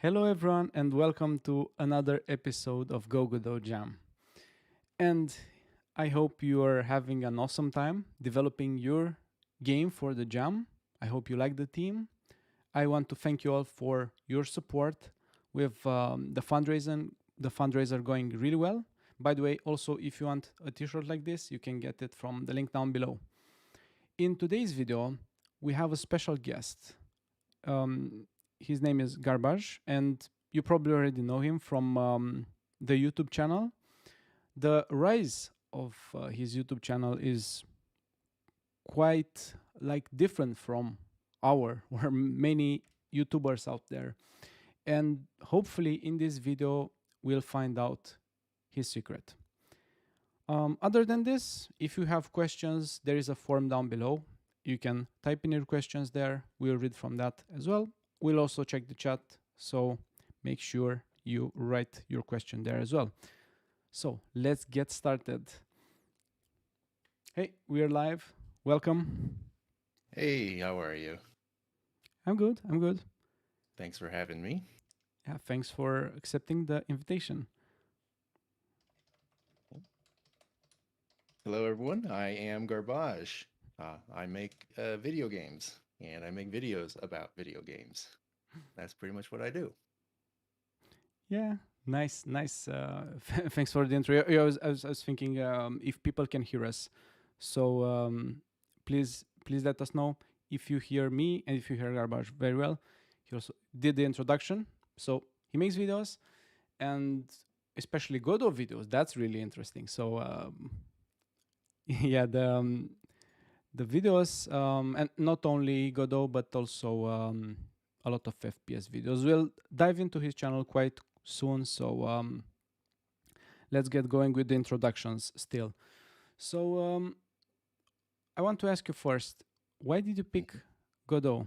Hello, everyone, and welcome to another episode of GoGodotJam. And I hope you are having an awesome time developing your game for the jam. I hope you like the team. I want to thank you all for your support with the fundraiser going really well. By the way, also if you want a t-shirt like this, you can get it from the link down below. In today's video, we have a special guest. His name is Garbaj, and you probably already know him from the YouTube channel. The rise of his YouTube channel is quite like different from our or many YouTubers out there. And hopefully in this video, we'll find out his secret. Other than this, if you have questions, there is a form down below. You can type in your questions there. We'll read from that as well. We'll also check the chat, so make sure you write your question there as well. So let's get started. Hey, we're live. Welcome. Hey, how are you? I'm good. I'm good. Thanks for having me. Yeah, thanks for accepting the invitation. Hello, everyone. I am Garbaj. I make video games and I make videos about video games. That's pretty much what I do. Yeah, nice, nice. Thanks for the intro. Yeah, I was thinking if people can hear us, so please let us know if you hear me and if you hear Garbage very well. He also did the introduction, so he makes videos, and especially Godot videos. That's really interesting. So yeah, the videos and not only Godot but also a lot of FPS videos. We'll dive into his channel quite soon, so let's get going with the introductions still. So I want to ask you first, why did you pick Godot?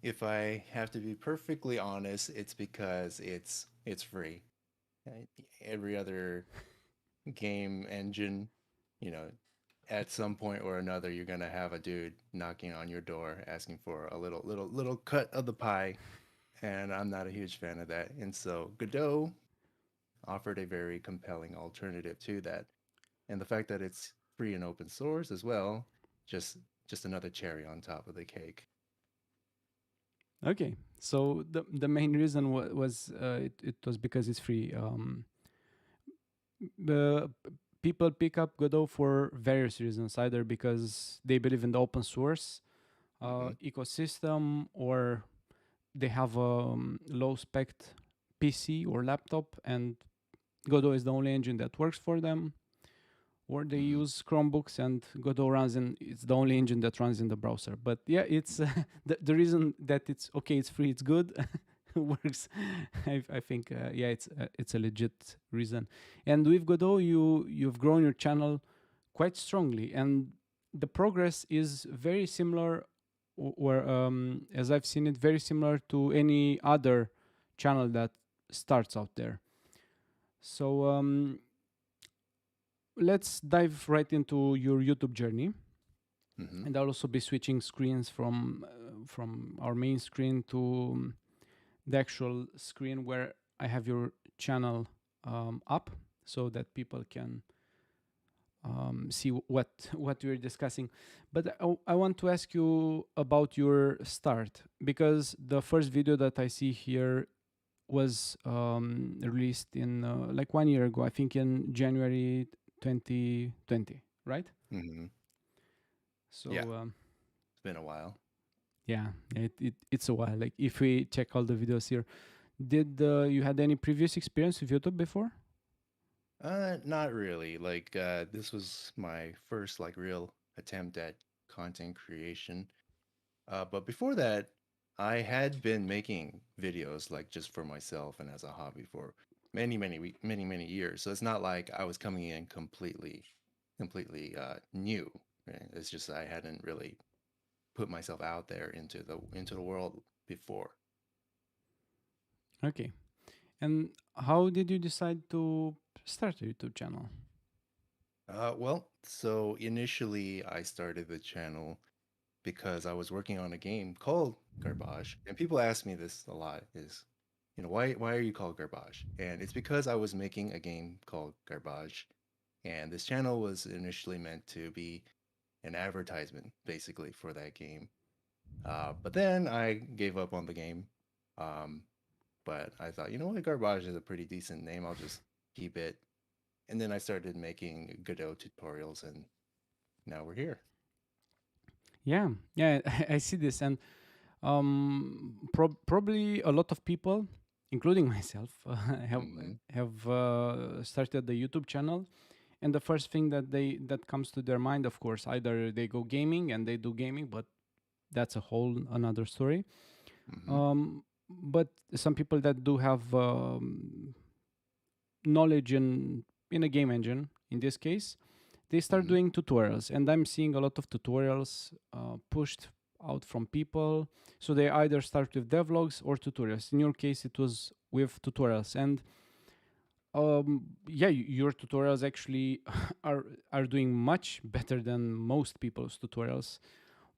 If I have to be perfectly honest, it's because it's free. Right? Every other game engine, you know, at some point or another, you're gonna have a dude knocking on your door asking for a little cut of the pie, and I'm not a huge fan of that. And so Godot offered a very compelling alternative to that. And the fact that it's free and open source as well, just just another cherry on top of the cake. Okay, so the main reason was it was because it's free. The people pick up Godot for various reasons, either because they believe in the open source Hmm. ecosystem, or they have a low spec PC or laptop, and Godot is the only engine that works for them. Or they Hmm. use Chromebooks and Godot runs in. It's the only engine that runs in the browser. But yeah, it's the reason that it's okay. It's free. It's good. Works. I think yeah, it's a legit reason. And with Godot, you've grown your channel quite strongly, and the progress is very similar, or as I've seen it, very similar to any other channel that starts out there. So let's dive right into your YouTube journey, Hmm. and I'll also be switching screens from our main screen to the actual screen where I have your channel up, so that people can see what we're discussing. But I want to ask you about your start, because the first video that I see here was released in like 1 year ago, I think in January 2020, right? Hmm. Yeah, So it's been a while. yeah, it's a while. Like if we check all the videos here, did you had any previous experience with YouTube before? Not really. Like, this was my first like real attempt at content creation. But before that, I had been making videos like just for myself and as a hobby for many years. So it's not like I was coming in completely new. Right? It's just I hadn't really put myself out there into the world before. Okay. And how did you decide to start a YouTube channel? Well, so initially I started the channel because I was working on a game called Garbage. And people ask me this a lot is, why are you called Garbage? And it's because I was making a game called Garbage, and this channel was initially meant to be an advertisement basically for that game. But then I gave up on the game. Um, but I thought, you know what, Garbage is a pretty decent name. I'll just keep it. And then I started making Godot tutorials, and now we're here. Yeah, yeah, I see this, and probably a lot of people, including myself, Hmm. have started the YouTube channel, and the first thing that comes to their mind, of course, either they go gaming and they do gaming, but that's a whole another story. Hmm. But some people that do have knowledge in a game engine, in this case, they start Hmm. doing tutorials, and I'm seeing a lot of tutorials pushed out from people. So they either start with devlogs or tutorials. In your case, it was with tutorials, and yeah, your tutorials actually are doing much better than most people's tutorials.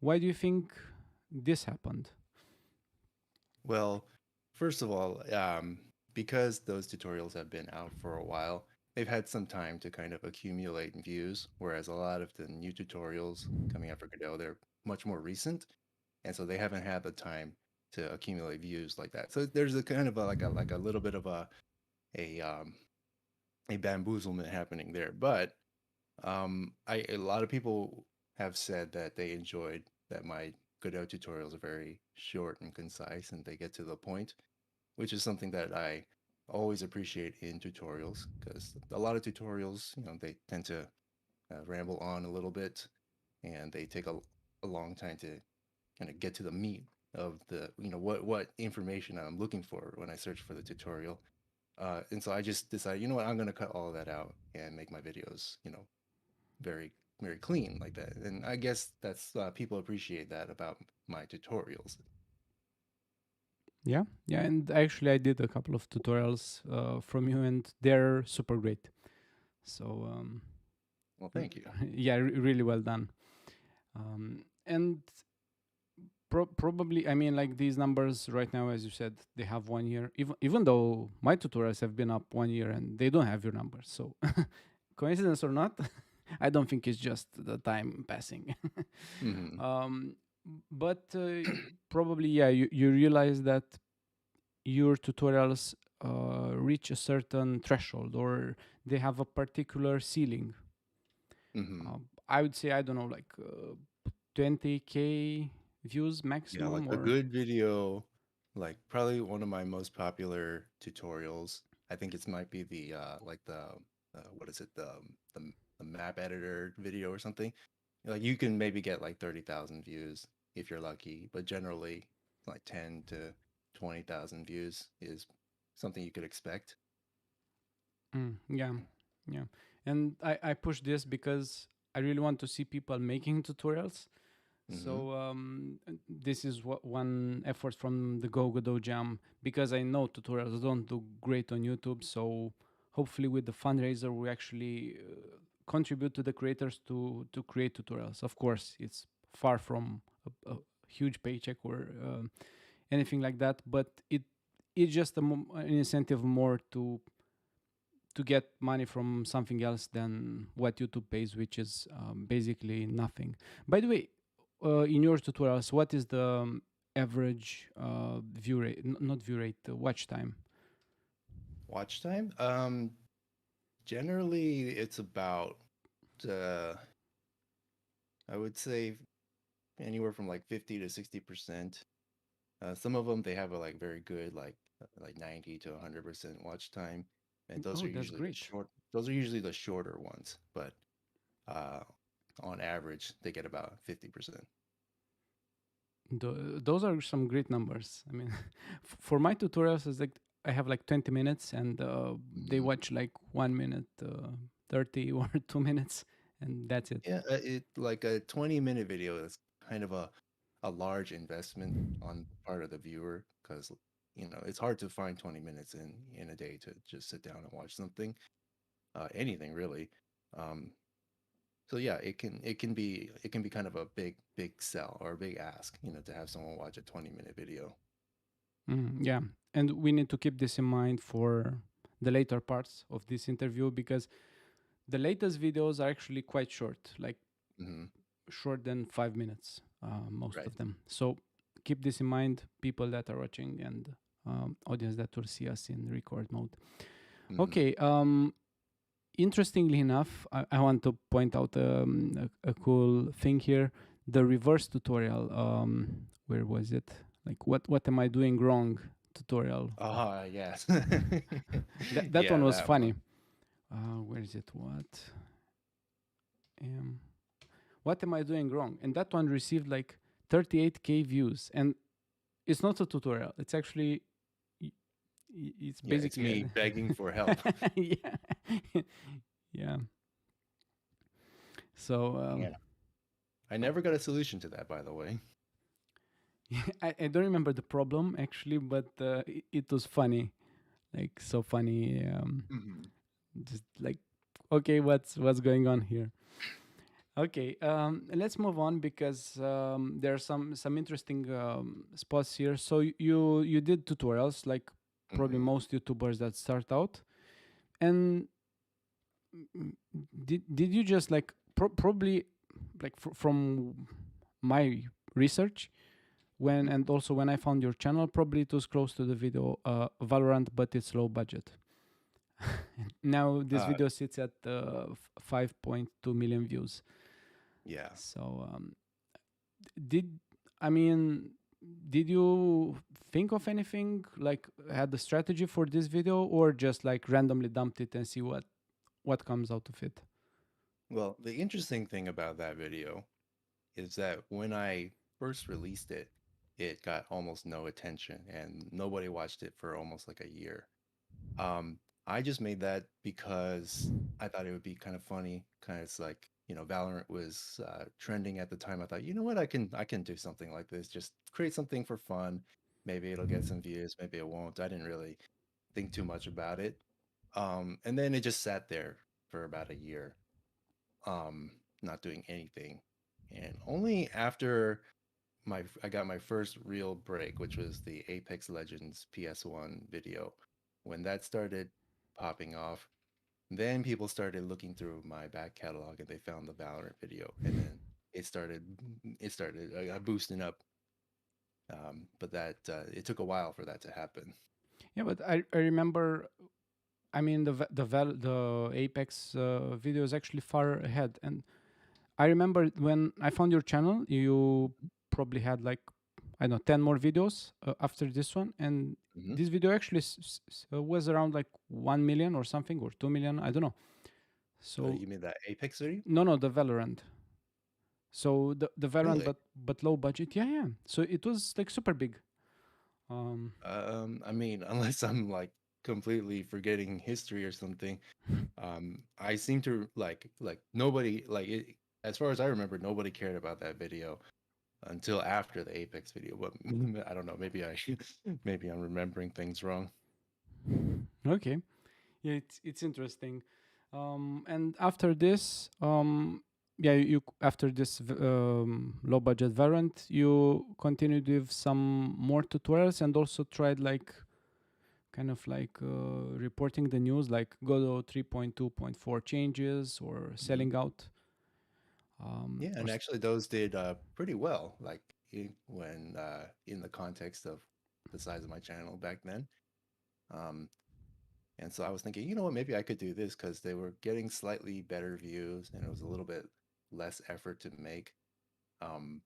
Why do you think this happened? Well, first of all, because those tutorials have been out for a while, they've had some time to kind of accumulate views, whereas a lot of the new tutorials coming out for Godot, they're much more recent, and so they haven't had the time to accumulate views like that. So there's a kind of like a little bit of a um, a bamboozlement happening there. But a lot of people have said that they enjoyed that my Godot tutorials are very short and concise, and they get to the point, which is something that I always appreciate in tutorials because a lot of tutorials, they tend to ramble on a little bit, and they take a long time to kind of get to the meat of the, what information I'm looking for when I search for the tutorial. And so I just decided, you know what, I'm going to cut all of that out and make my videos, very, very clean like that. And I guess that's people appreciate that about my tutorials. Yeah, yeah, and actually, I did a couple of tutorials from you, and they're super great. So Well, thank you. yeah, really well done. And probably, I mean, like these numbers right now, as you said, they have 1 year. Even though my tutorials have been up 1 year and they don't have your numbers. So coincidence or not, I don't think it's just the time passing. Hmm. um, but probably, yeah, you realize that your tutorials reach a certain threshold or they have a particular ceiling. Hmm. I would say, I don't know, like 20K views Yeah, like maximum, a or good video, like probably one of my most popular tutorials. I think it might be the like the what is it, the map editor video or something. Like you can maybe get like 30,000 views if you're lucky, but generally like 10 to 20,000 views is something you could expect. yeah, yeah. And I push this because I really want to see people making tutorials. Mm-hmm. So this is what one effort from the GoGodotJam, because I know tutorials don't do great on YouTube. So hopefully with the fundraiser, we actually contribute to the creators to create tutorials. Of course, it's far from a huge paycheck or anything like that, but it's just an incentive more to get money from something else than what YouTube pays, which is basically nothing. By the way, in your tutorials, what is the average view rate? Not view rate, watch time. Watch time? Generally it's about uh I would say anywhere from like 50 to 60%. Some of them they have a like very good like 90 to 100% watch time, and those Oh, are that's usually the great. short. Those are usually the shorter ones, but uh, on average they get about 50%. Those are some great numbers. I mean, for my tutorials, it's like I have like 20 minutes, and they Hmm. watch like 1 minute, 30 or 2 minutes, and that's it. Yeah, it like a 20-minute video is kind of a large investment on the part of the viewer because it's hard to find 20 minutes in a day to just sit down and watch something, anything really. Um, So yeah, it can be kind of a big sell or a big ask, to have someone watch a 20-minute video. Yeah, and we need to keep this in mind for the later parts of this interview, because the latest videos are actually quite short, like Hmm. short than 5 minutes, most Right. of them. So keep this in mind, people that are watching, and audience that will see us in record mode. Hmm. Okay. Interestingly enough, I want to point out a cool thing here: the reverse tutorial. Where was it? Like, what am I doing wrong? Tutorial. Ah, yes. That one Yeah, was that funny. one. Where is it? What am I doing wrong? And that one received like 38K views, and it's not a tutorial. It's actually it's Yeah, it's basically me begging for help. yeah. Yeah. So Yeah. I never got a solution to that, by the way. I don't remember the problem actually, but it was funny, like so funny. Hmm. Just like, okay, what's going on here? Okay, let's move on, because there are some interesting spots here. So you did tutorials like probably Hmm. most YouTubers that start out, and mm, did you just like probably like from my research, when and also when I found your channel, probably it was close to the video Valorant, but it's low budget. Now this Uh, video sits at 5.2 million views. yeah. So did I mean did you think of anything, like had the strategy for this video, or just like randomly dumped it and see what comes out of it? Well, the interesting thing about that video is that when I first released it, it got almost no attention and nobody watched it for almost like a year. Um, I just made that because I thought it would be kind of funny. Kind of like, Valorant was trending at the time. I thought, you know what, I can do something like this. Just create something for fun. Maybe it'll get some views, maybe it won't. I didn't really think too much about it. And then it just sat there for about a year, um, not doing anything. And only after I got my first real break, which was the Apex Legends PS1 video. When that started popping off, then people started looking through my back catalog and they found the Valorant video, and then it started boosting up. But that it took a while for that to happen. Yeah, but I remember. I mean the Apex video is actually far ahead, and I remember when I found your channel, you probably had like, I don't know, 10 more videos after this one, and Hmm. this video actually was around like 1 million or something, or 2 million, I don't know. So You mean that Apex video? no, the Valorant. So the Valorant, Really? but low budget. Yeah, yeah. So it was like super big. Um, I mean, unless I'm like completely forgetting history or something. I seem to like nobody like it, as far as I remember, nobody cared about that video until after the Apex video. But I don't know. Maybe maybe I'm remembering things wrong. okay. Yeah, it's interesting. And after this, yeah, you after this low budget variant, you continued with some more tutorials, and also tried like kind of like reporting the news, like Godot 3.2.4 changes or Hmm. selling out. Yeah, Or and actually those did pretty well. Like when in the context of the size of my channel back then. Um, and so I was thinking, you know what, maybe I could do this because they were getting slightly better views and it was a little bit less effort to make. Um,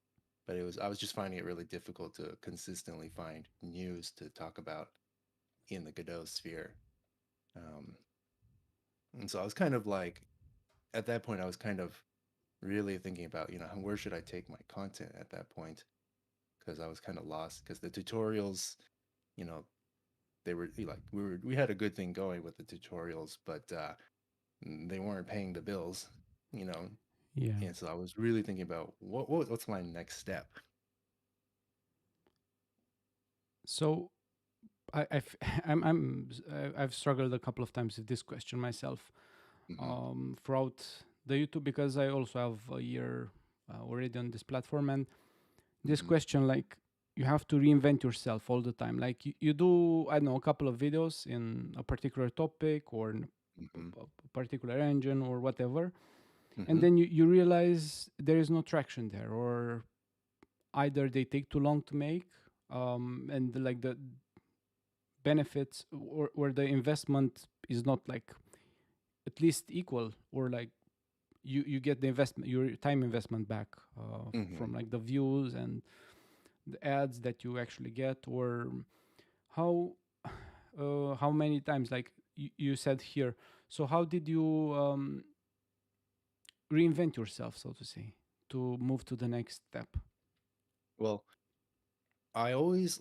but I was just finding it really difficult to consistently find news to talk about in the Godot sphere. Um, and so I was kind of like, at that point, I was kind of really thinking about, where should I take my content at that point? Because I was kind of lost. Because the tutorials, you know, they were like we had a good thing going with the tutorials, but they weren't paying the bills, you know. yeah. And so I was really thinking about what's my next step. So I've I've struggled a couple of times with this question myself Hmm. throughout the YouTube, because I also have a year already on this platform, and this Mm-hmm. question, like, you have to reinvent yourself all the time. Like you do, I don't know, a couple of videos in a particular topic or in Mm-hmm. a particular engine or whatever, and Mm-hmm. then you realize there is no traction there, or either they take too long to make, and like the benefits or the investment is not like at least equal, or like you get the investment, your time investment back Mm-hmm. from like the views and the ads that you actually get, or how how many times, like you said here, so how did you reinvent yourself, so to say, to move to the next step? Well, I always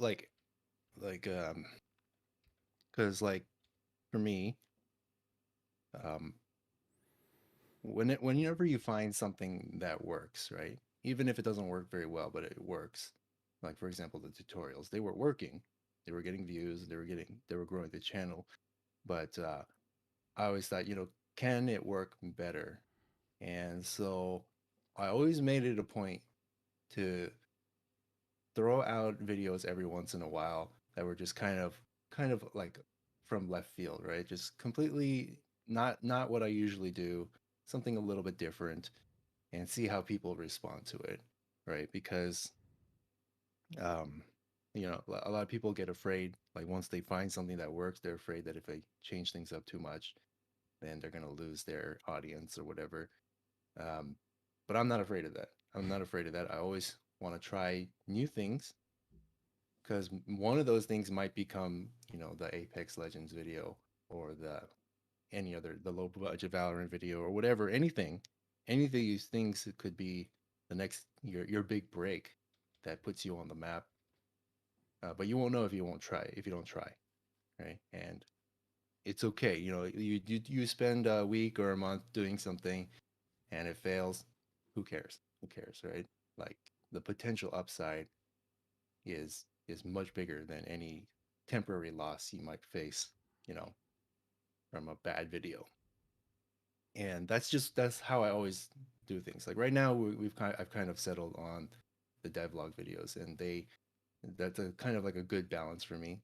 because like for me, um, whenever you find something that works, right? Even if it doesn't work very well, but it works. Like for example, the tutorials, they were working, they were getting views, they were growing the channel. But I always thought, can it work better? And so I always made it a point to throw out videos every once in a while that were just kind of like from left field, right? Just completely not what I usually do, something a little bit different, and see how people respond to it, right? Because um a lot of people get afraid, like once they find something that works, they're afraid that if they change things up too much, then they're going to lose their audience or whatever. um, but I'm not afraid of that. I'm not afraid of that. I always want to try new things, because one of those things might become, the Apex Legends video, or the low budget Valorant video, or whatever. Any of these things could be the next your big break that puts you on the map. But you won't know if you don't try, right? And it's okay. You spend a week or a month doing something and it fails. Who cares? Who cares, right? Like, the potential upside is much bigger than any temporary loss you might face, you know, from a bad video. And that's how I always do things. Like right now, I've kind of settled on the devlog videos, and that's a kind of like a good balance for me,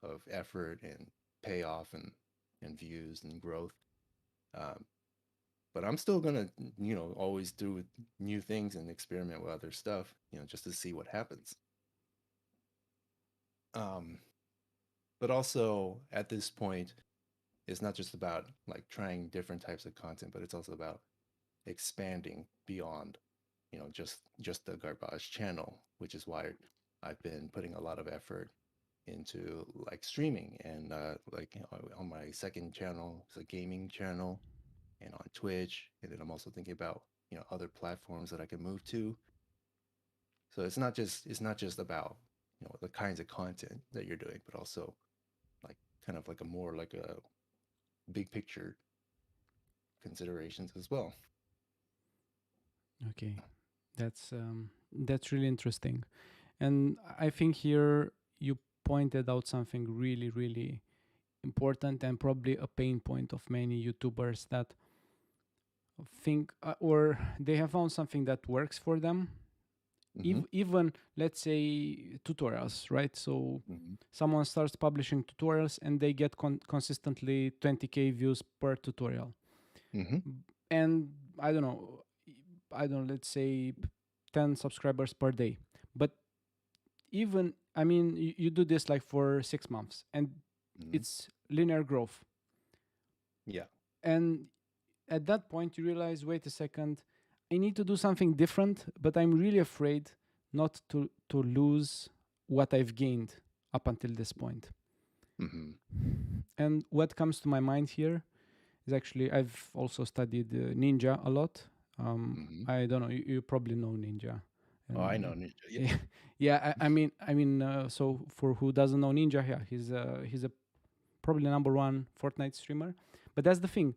of effort and payoff and views and growth. Um, but I'm still gonna, always do new things and experiment with other stuff, just to see what happens. Um, but also at this point, it's not just about like trying different types of content, but it's also about expanding beyond, just the Garbage channel, which is why I've been putting a lot of effort into like streaming, and on my second channel, it's a gaming channel, and on Twitch, and then I'm also thinking about, other platforms that I can move to. So it's not just about, the kinds of content that you're doing, but also like kind of like a more like a big picture considerations as well. Okay, that's really interesting, and I think here you pointed out something really, really important, and probably a pain point of many YouTubers, that think or they have found something that works for them. Mm-hmm. Even, let's say, tutorials, right? So Mm-hmm. someone starts publishing tutorials and they get consistently 20K views per tutorial, Mm-hmm. and I don't know, let's say 10 subscribers per day. But even, I mean, you do this like for 6 months, and Mm-hmm. it's linear growth. Yeah. And at that point, you realize, wait a second, I need to do something different, but I'm really afraid not to lose what I've gained up until this point. Mm-hmm. And what comes to my mind here is, actually, I've also studied Ninja a lot. Mm-hmm. I don't know, you probably know Ninja. Oh, I know And Ninja. Yeah. yeah, yeah, I mean, so for who doesn't know Ninja, yeah, he's a probably number one Fortnite streamer. But that's the thing,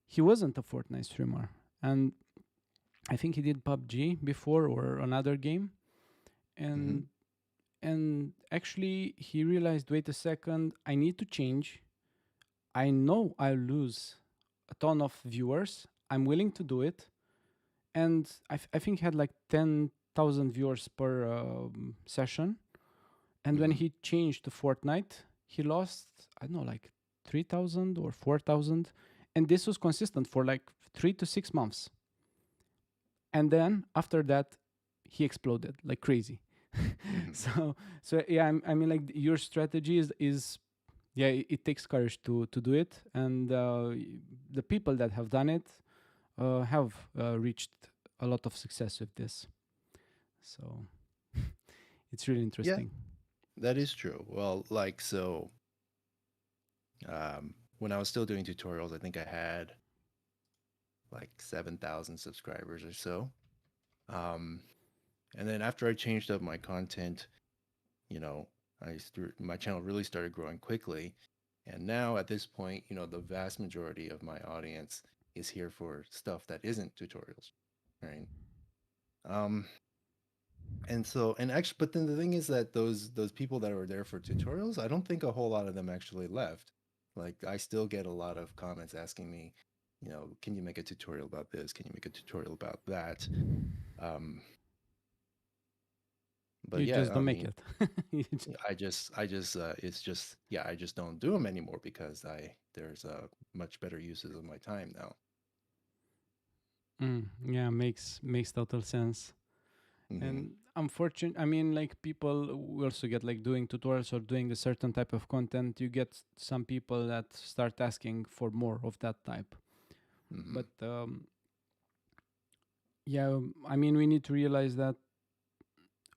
he wasn't a Fortnite streamer, and I think he did PUBG before, or another game, Mm-hmm. and actually he realized, wait a second, I need to change. I know I'll lose a ton of viewers. I'm willing to do it. And I think he had like 10,000 viewers per session. And when Hmm. he changed to Fortnite, he lost, I don't know, like 3,000 or 4,000. And this was consistent for like 3 to 6 months. And then after that, he exploded like crazy. Hmm. So yeah, I mean, like your strategy is yeah, it takes courage to do it. And the people that have done it have reached a lot of success with this. So it's really Yeah, interesting. that is true. Well, like so, when I was still doing tutorials, I think I had like 7,000 subscribers or so. Um, and then after I changed up my content, you know, my channel really started growing quickly. And now at this point, the vast majority of my audience is here for stuff that isn't tutorials, right? Um, and so, and actually, but then the thing is that those people that were there for tutorials, I don't think a whole lot of them actually left. Like I still get a lot of comments asking me, can you make a tutorial about this? Can you make a tutorial about that? Um, but You yeah, just I don't make mean, it. You just- it's just, yeah, I just don't do them anymore because there's much better uses of my time now. yeah, makes total sense. Hmm. And unfortunately, I mean, like people who also get like doing tutorials or doing a certain type of content. You get some people that start asking for more of that type. Hmm. But yeah, I mean, we need to realize that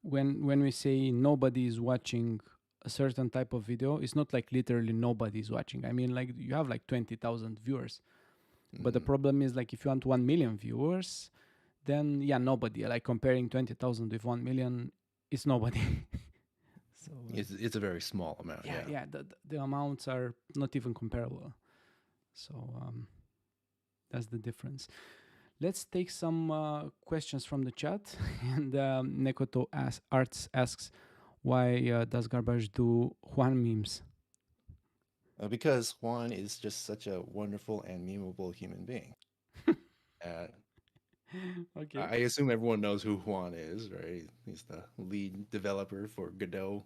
when we say nobody is watching a certain type of video, it's not like literally nobody is watching. I mean, like you have like 20,000 viewers. But the Hmm. problem is like if you want 1 million viewers, then yeah, nobody. Like comparing 20,000 with 1 million, it's nobody. So It's a very small amount, yeah, yeah. yeah, the amounts are not even comparable. So that's the difference. Let's take some questions from the chat. And Nekoto Arts asks, why does Garbage do Juan memes? Because Juan is just such a wonderful and memeable human being. Uh, Okay. I assume everyone knows who Juan is, right? He's the lead developer for Godot,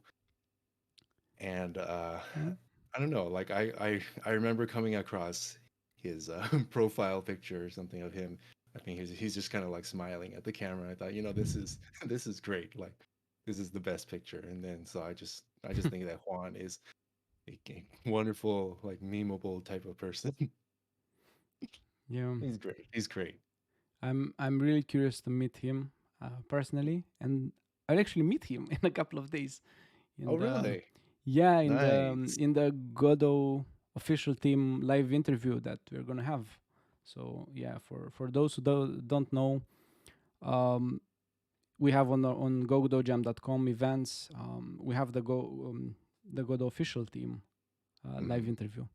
and Yeah. I don't know, like I remember coming across his profile picture or something of him. I think he's just kind of like smiling at the camera. I thought, this is this is great. Like this is the best picture. And then so I just think that Juan is a wonderful, like memeable type of person. Yeah. He's great. He's great. I'm really curious to meet him personally, and I'll actually meet him in a couple of days. Oh, In the really? yeah, Nice. in the Godot official team live interview that we're gonna have. So yeah, for those who don't know, um, we have on GoGodotJam.com events. We have the Godot official team live Mhm. interview.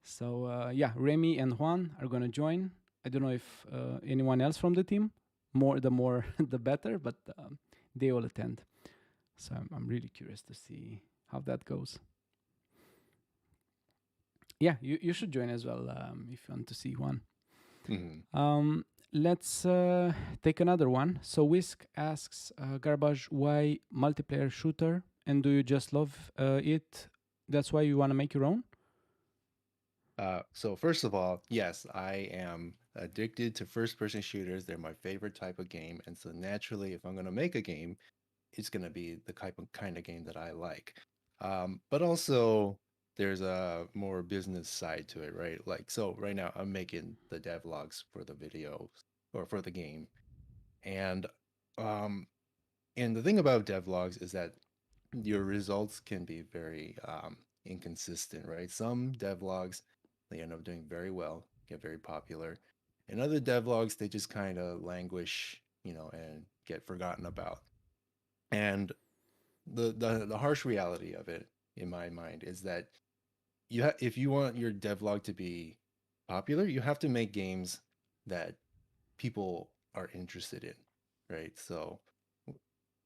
So yeah, Remy and Juan are gonna join. I don't know if anyone else from the team. More the better, but they all attend. So I'm really curious to see how that goes. Yeah, you should join as well if you want to see one. Mhm. Let's take another one. So Whisk asks Garbage, why multiplayer shooter, and do you just love it? That's why you want to make your own? So first of all, yes, I am addicted to first-person shooters. They're my favorite type of game, and so naturally, if I'm going to make a game, it's going to be the kind of game that I like. But also, there's a more business side to it, right? Like, so right now, I'm making the devlogs for the video or for the game, and um, and the thing about devlogs is that your results can be very inconsistent, right? Some devlogs, they end up doing very well, get very popular, and other devlogs, they just kind of languish, and get forgotten about. And the harsh reality of it, in my mind, is that if you want your devlog to be popular, you have to make games that people are interested in, right? So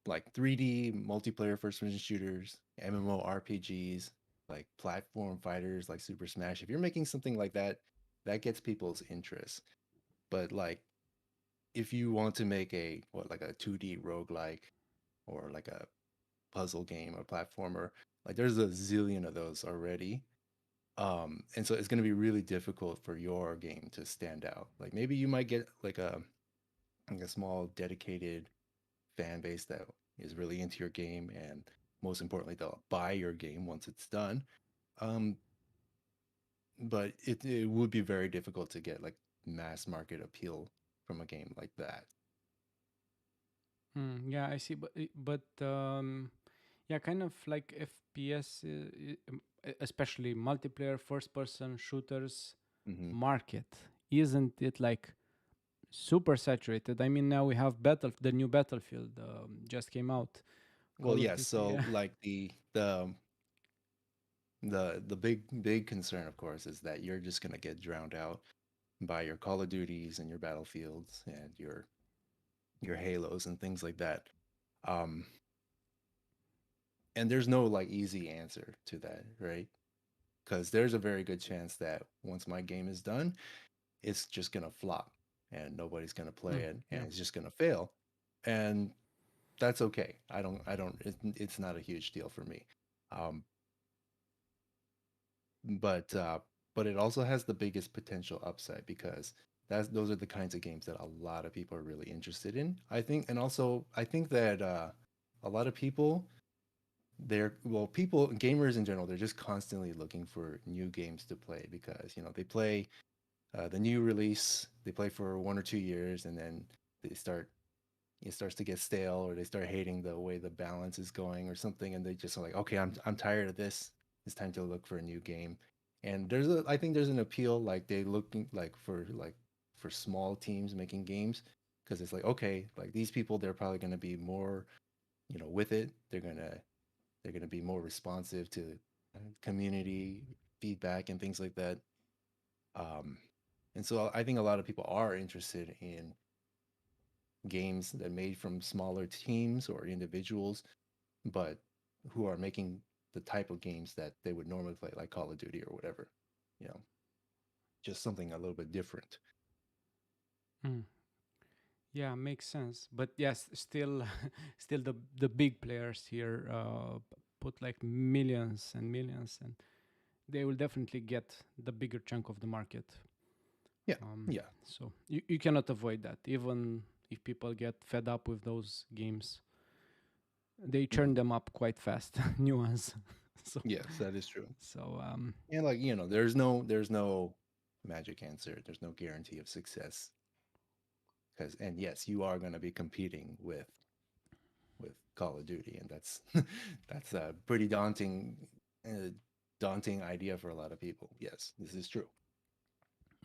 like 3D multiplayer first person shooters, MMORPGs, like platform fighters like Super Smash. If you're making something like that, that gets people's interest. But like if you want to make a what like a 2D roguelike or like a puzzle game or platformer, like there's a zillion of those already. And so it's going to be really difficult for your game to stand out. Like maybe you might get like a small dedicated fan base that is really into your game, and most importantly, they'll buy your game once it's done. Um, but it would be very difficult to get like mass market appeal from a game like that. Yeah, I see. But yeah, kind of like FPS, especially multiplayer first-person shooters Hmm. market, isn't it like super saturated? I mean, now we have the new Battlefield just came out, Well, Call of yes. Duty. So Yeah. like the big concern, of course, is that you're just gonna get drowned out by your Call of Duties and your Battlefields and your Halos and things like that. Um, and there's no like easy answer to that, right? Because there's a very good chance that once my game is done, it's just gonna flop and nobody's gonna play it and Yeah. it's just gonna fail, and that's okay. It's not a huge deal for me. Um, but uh, but it also has the biggest potential upside because those are the kinds of games that a lot of people are really interested in. I think, and also I think that a lot of people people gamers in general, they're just constantly looking for new games to play because they play the new release, they play for 1 or 2 years, and then they start it starts to get stale, or they start hating the way the balance is going or something, and they just are like, okay, I'm tired of this. It's time to look for a new game. And I think there's an appeal, like they looking like for small teams making games, because it's like, okay, like these people, they're probably going to be more with it. They're going to be more responsive to community feedback and things like that. um and so I think a lot of people are interested in games that are made from smaller teams or individuals, but who are making the type of games that they would normally play, like Call of Duty or whatever. You know, just something a little bit different. Mm. Yeah, makes sense. But yes, still, still the big players here put like millions and millions, and they will definitely get the bigger chunk of the market. Yeah, Um, yeah. so you cannot avoid that. Even if people get fed up with those games, they churn Hmm. them up quite fast, new ones. so Yes, that is true. so And like there's no magic answer. There's no guarantee of success. Because and yes, you are going to be competing with Call of Duty, and that's that's a pretty uh, daunting idea for a lot of people. Yes, this is true.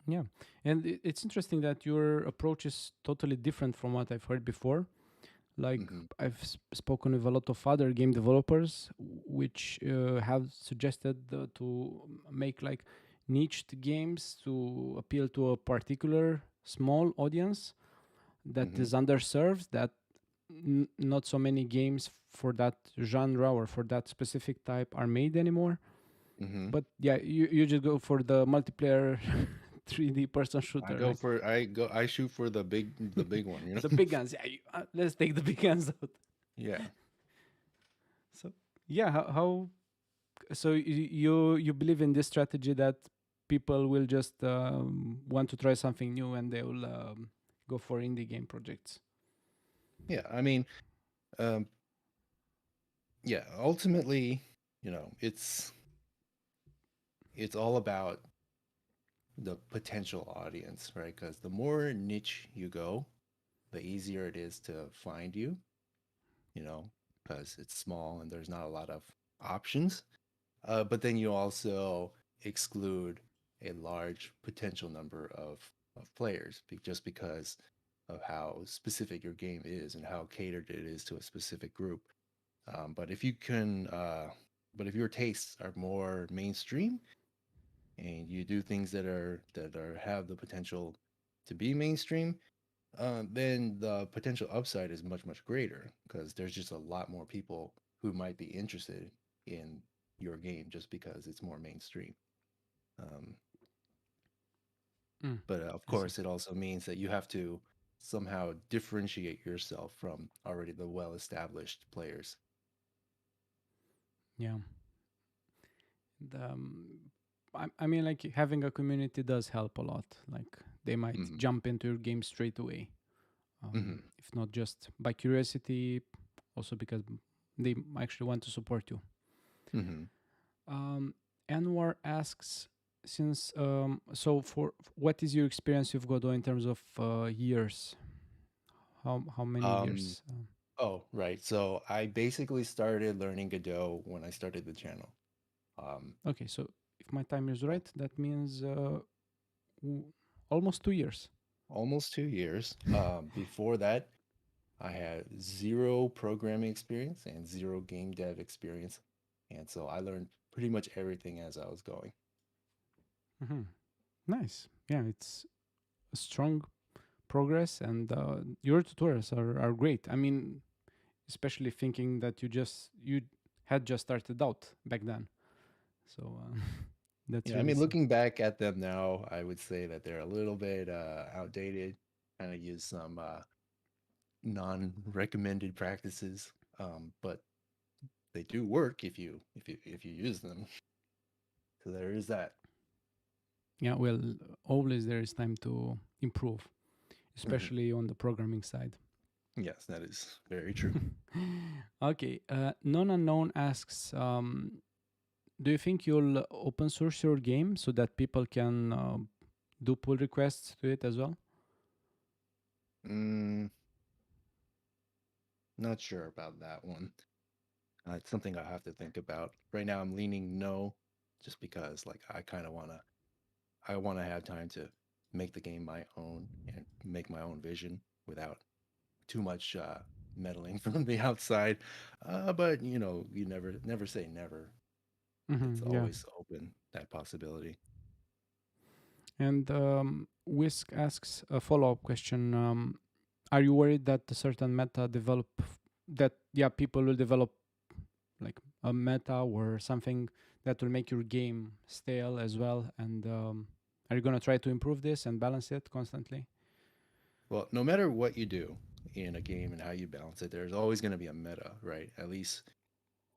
yeah, and it's interesting that your approach is totally different from what I've heard before. Like Hmm. I've spoken with a lot of other game developers, which have suggested to make like niched games to appeal to a particular small audience that Hmm. is underserved, that not so many games for that genre or for that specific type are made anymore. Hmm. But yeah, you just go for the multiplayer 3D person shooter, right? I shoot for the big one, you know? The big guns. Yeah, let's take the big guns out. Yeah. So yeah, how so you believe in this strategy that people will just want to try something new and they will go for indie game projects. Yeah. I mean, um, yeah, ultimately, it's all about the potential audience, right? Because the more niche you go, the easier it is to find you, you know, because it's small and there's not a lot of options. But then you also exclude a large potential number of players just because of how specific your game is and how catered it is to a specific group. But if you can, but if your tastes are more mainstream and you do things that are have the potential to be mainstream, then the potential upside is much much greater because there's just a lot more people who might be interested in your game just because it's more mainstream. Um, Mm, But of I see. course, it also means that you have to somehow differentiate yourself from already the well-established players. Yeah. The, I mean, like having a community does help a lot. Like they might Hmm. jump into your game straight away, Hmm. if not just by curiosity, also because they actually want to support you. Hmm. Um, Anwar asks, since so for what is your experience with Godot in terms of years? How many Um, years? oh, right. So I basically started learning Godot when I started the channel. Um, Okay, so if my time is so right, that means w- almost 2 years. almost 2 years. Before that, I had zero programming experience and zero game dev experience. And so I learned pretty much everything as I was going. Hmm. Nice. Yeah, it's a strong progress, and your tutorials are great. I mean, especially thinking that you had just started out back then, so that's Yeah, I really mean, sick. looking back at them now, I would say that they're a little bit outdated. Kind of use some non-recommended practices, but they do work if you use them. So there is that. Yeah, well, always there is time to improve, Mhm. especially on the programming side. Yes, that is very true. Okay, non unknown asks, do you think you'll open source your game so that people can do pull requests to it as well? Mm, not sure about that one. It's something I have to think about. Right now, I'm leaning no, just because like I wanna have time to make the game my own and make my own vision without too much meddling from the outside. But you never say never. It's Yeah. always open, that possibility. And Whisk asks a follow up question. Are you worried that a certain meta that, yeah, people will develop like a meta or something that will make your game stale as well? And are you going to try to improve this and balance it constantly? Well, no matter what you do in a game and how you balance it, there's always going to be a meta, right? At least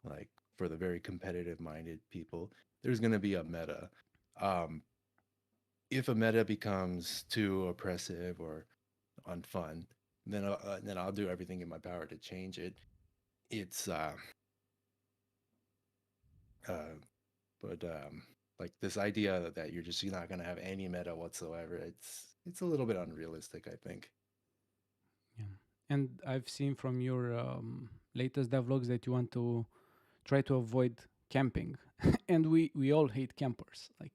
like for the very competitive minded people, there's going to be a meta. Um, if a meta becomes too oppressive or unfun, then I'll do everything in my power to change it. It's uh, but like this idea that you're not gonna have any meta whatsoever. It's a little bit unrealistic, I think. Yeah. And I've seen from your latest devlogs that you want to try to avoid camping. And we all hate campers. Like,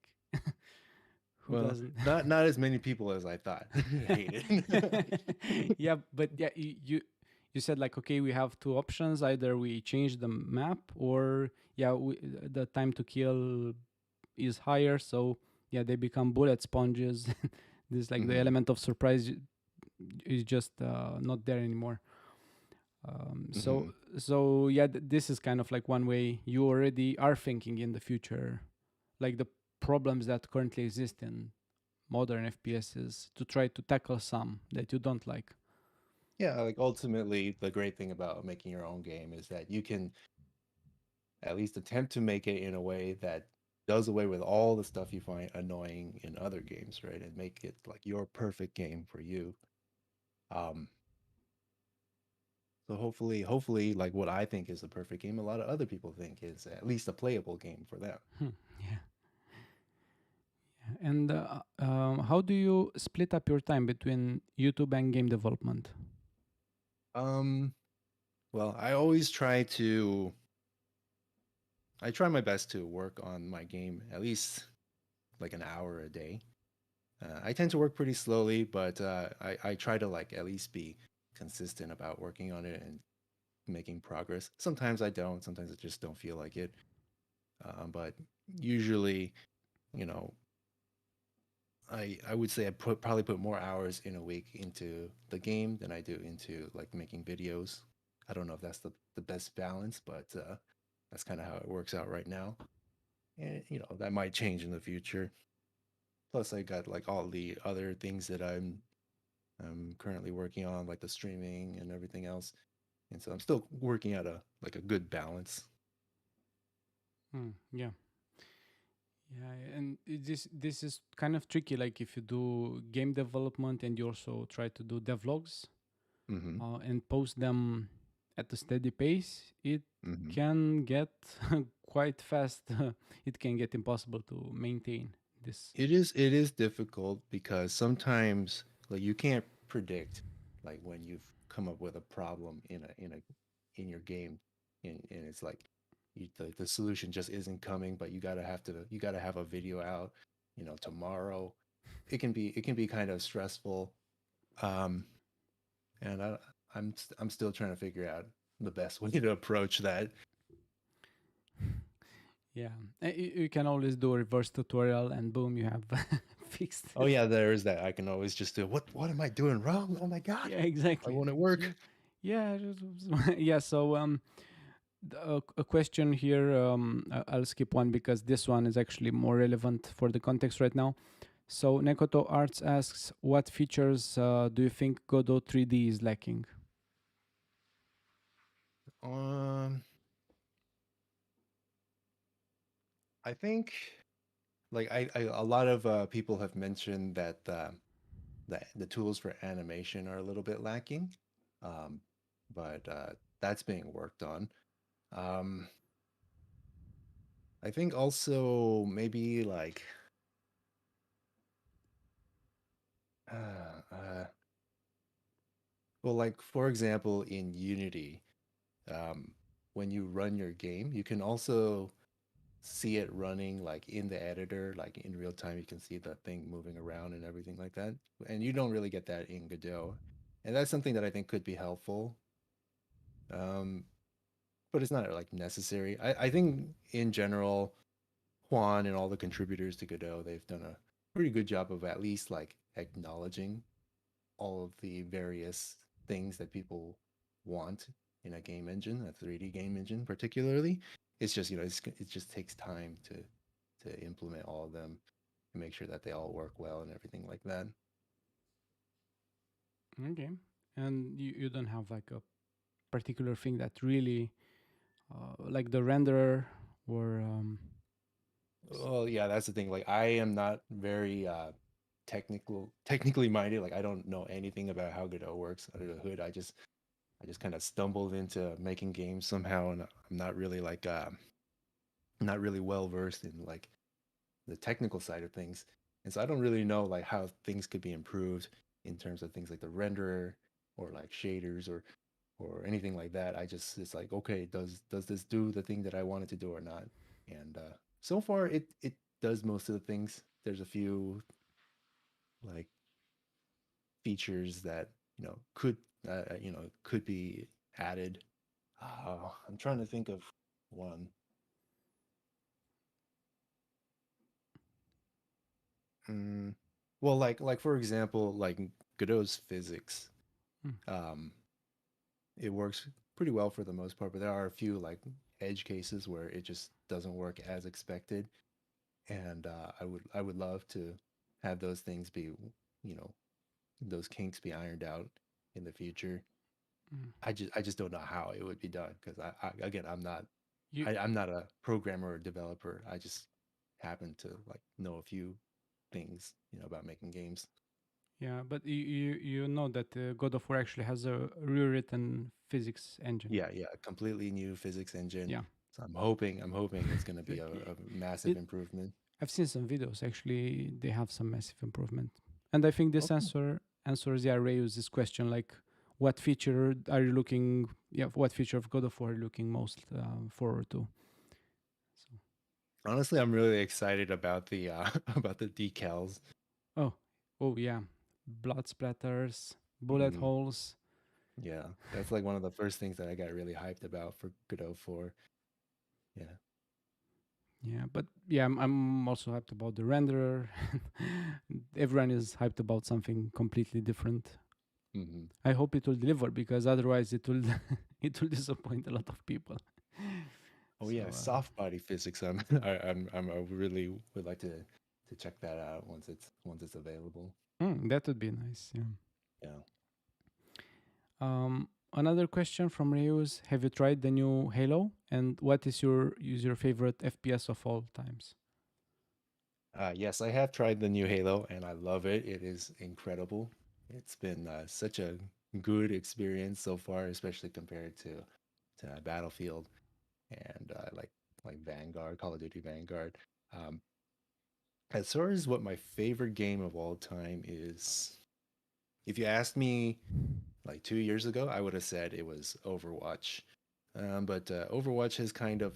who Well, doesn't? not as many people as I thought hate it. Yeah, but yeah, you said like, okay, we have two options: either we change the map, or yeah, the time to kill is higher, so yeah, they become bullet sponges. This, like, the Hmm. element of surprise is just not there anymore. So Hmm. yeah, this is kind of like one way you already are thinking in the future, like the problems that currently exist in modern FPSs, to try to tackle some that you don't like. Yeah, like ultimately, the great thing about making your own game is that you can at least attempt to make it in a way that does away with all the stuff you find annoying in other games, right? And make it like your perfect game for you. Um, so hopefully, like what I think is a perfect game, a lot of other people think is at least a playable game for them. Yeah. And how do you split up your time between YouTube and game development? Um, well, I try my best to work on my game at least like an hour a day. I tend to work pretty slowly, but I try to like at least be consistent about working on it and making progress. Sometimes I don't. Sometimes I just don't feel like it. But usually, you know, I would say probably put more hours in a week into the game than I do into like making videos. I don't know if that's the best balance, but that's kind of how it works out right now. And that might change in the future. Plus, I got like all the other things that I'm currently working on, like the streaming and everything else. And so I'm still working at a like a good balance. Yeah. Yeah, and this is kind of tricky. Like if you do game development and you also try to do devlogs Mm-hmm. and post them at a steady pace, it Mm-hmm. can get quite fast. It can get impossible to maintain this. It is difficult because sometimes like you can't predict like when you've come up with a problem in your game, and it's like the solution just isn't coming, but you gotta have a video out, tomorrow. It can be kind of stressful, um, and I'm still trying to figure out the best way to approach that. Yeah, you can always do a reverse tutorial, and boom, you have fixed Oh it. yeah, there is that. I can always just do what am I doing wrong? Oh my god, Yeah, why exactly. won't it Yeah, work? yeah, yeah. So a question here. I'll skip one because this one is actually more relevant for the context right now. So Nekoto Arts asks, what features do you think Godot 3D is lacking? Um, I think like a lot of people have mentioned that the tools for animation are a little bit lacking, um, but that's being worked on. Um, I think also maybe like uh, uh, well, like for example, in Unity, um, when you run your game, you can also see it running like in the editor, like in real time. You can see the thing moving around and everything like that. And you don't really get that in Godot. And that's something that I think could be helpful. Um, but it's not like necessary. I think in general, Juan and all the contributors to Godot, they've done a pretty good job of at least like acknowledging all of the various things that people want in a game engine, a 3D game engine particularly. It's just, it just takes time to implement all of them and make sure that they all work well and everything like that. Okay, and you don't have like a particular thing that really, like the renderer or Well, yeah, that's the thing. Like I am not very technically minded. Like I don't know anything about how Godot works under the hood. I just kind of stumbled into making games somehow, and I'm not really like not really well versed in like the technical side of things. And so I don't really know like how things could be improved in terms of things like the renderer or like shaders or anything like that. It's like, okay, does this do the thing that I wanted to do or not? And so far it does most of the things. There's a few like features that could be added. I'm trying to think of one. Mm, well, like for example, like Godot's physics. mm, Um, it works pretty well for the most part, but there are a few like edge cases where it just doesn't work as expected. And I would love to have those things be, you know, those kinks be ironed out in the future. mm. I just don't know how it would be done because again you I'm not a programmer or developer. I just happen to like know a few things, about making games. yeah, but you know that God of War actually has a rewritten physics engine. Yeah, yeah, a completely new physics engine. Yeah, So I'm hoping it's going to be it, a massive it improvement. I've seen some videos. Actually, they have some massive improvement, and I think this Okay. answers yeah Rayu's question like, what feature are you looking? Yeah, what feature of God of War are you looking most forward to? So, Honestly, I'm really excited about the about the decals. oh, oh yeah, blood splatters, bullet Mhm. holes. Yeah, that's like one of the first things that I got really hyped about for Godot 4. Yeah. Yeah, but yeah, I'm also hyped about the renderer. Everyone is hyped about something completely different. Hmm. I hope it will deliver because otherwise it will it will disappoint a lot of people. Oh So yeah, soft body physics. I really would like to check that out once it's available. That would be nice. Yeah. Yeah. Another question from Reus: have you tried the new Halo? And what is your favorite FPS of all times? Yes, I have tried the new Halo and I love it. It is incredible. It's been such a good experience so far, especially compared to Battlefield and like Vanguard, Call of Duty Vanguard. Um, as far as what my favorite game of all time is, if you asked me like 2 years ago, I would have said it was Overwatch. But Overwatch has kind of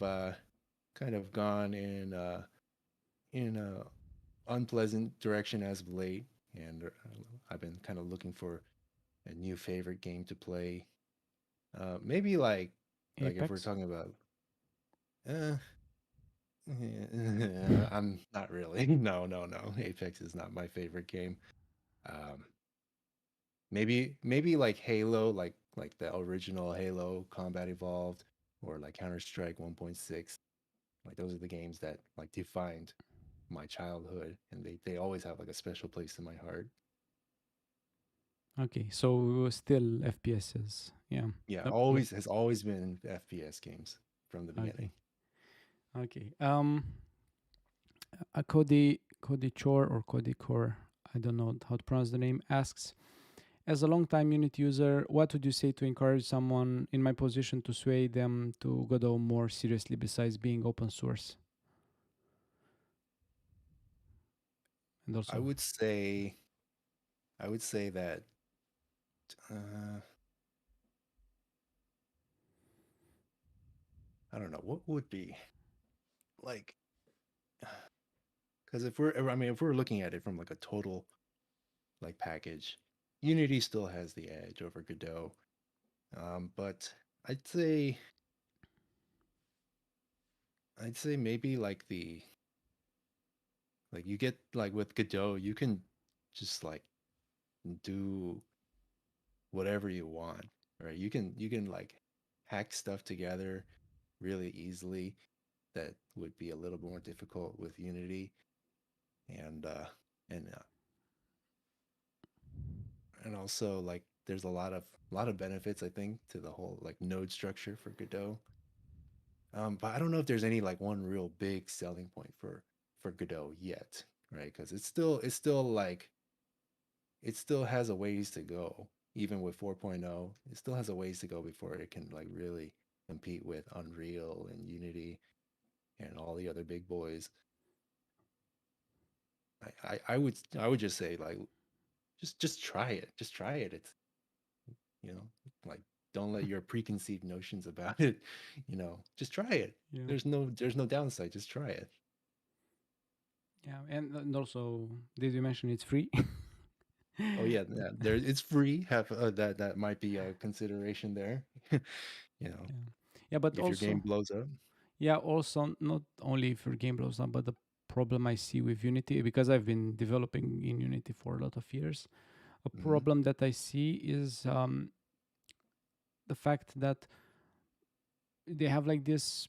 gone in a unpleasant direction as of late, and I've been kind of looking for a new favorite game to play. Maybe like if we're Apex? talking about, uh, I'm not really. No, no, no. Apex is not my favorite game. Um, maybe like Halo, like the original Halo Combat Evolved, or like Counter Strike 1.6. Like those are the games that like defined my childhood, and they always have like a special place in my heart. Okay, so still FPSs. Yeah. Yeah, Like always has always been FPS games from the beginning. okay. Okay. Cody Chor or Cody Core, I don't know how to pronounce the name, asks, as a long-time Unity user, what would you say to encourage someone in my position to sway them to Godot more seriously besides being open source? And I also, would say I would say that uh, I don't know what would be like, because if we're looking at it from like a total like package, Unity still has the edge over Godot. But I'd say I'd say maybe like you get like with Godot, you can just like do whatever you want, right? You can like hack stuff together really easily that would be a little more difficult with Unity, and and uh, and also like there's a lot of benefits I think to the whole like node structure for Godot. But I don't know if there's any like one real big selling point for Godot yet, right? Because it's still like it still has a ways to go. Even with 4.0, it still has a ways to go before it can like really compete with Unreal and Unity and all the other big boys. I would just say like just try it. Just try it. It's you know like don't let your preconceived notions about it, just try it. yeah, There's no downside. Just try it. yeah, and also, did you mention it's free? Oh yeah, yeah. There it's free. Have that might be a consideration there. you know, Yeah, yeah, but if your game also, blows up. yeah, also not only for game blows down, but the problem I see with Unity, because I've been developing in Unity for a lot of years, a Hmm. problem that I see is the fact that they have like this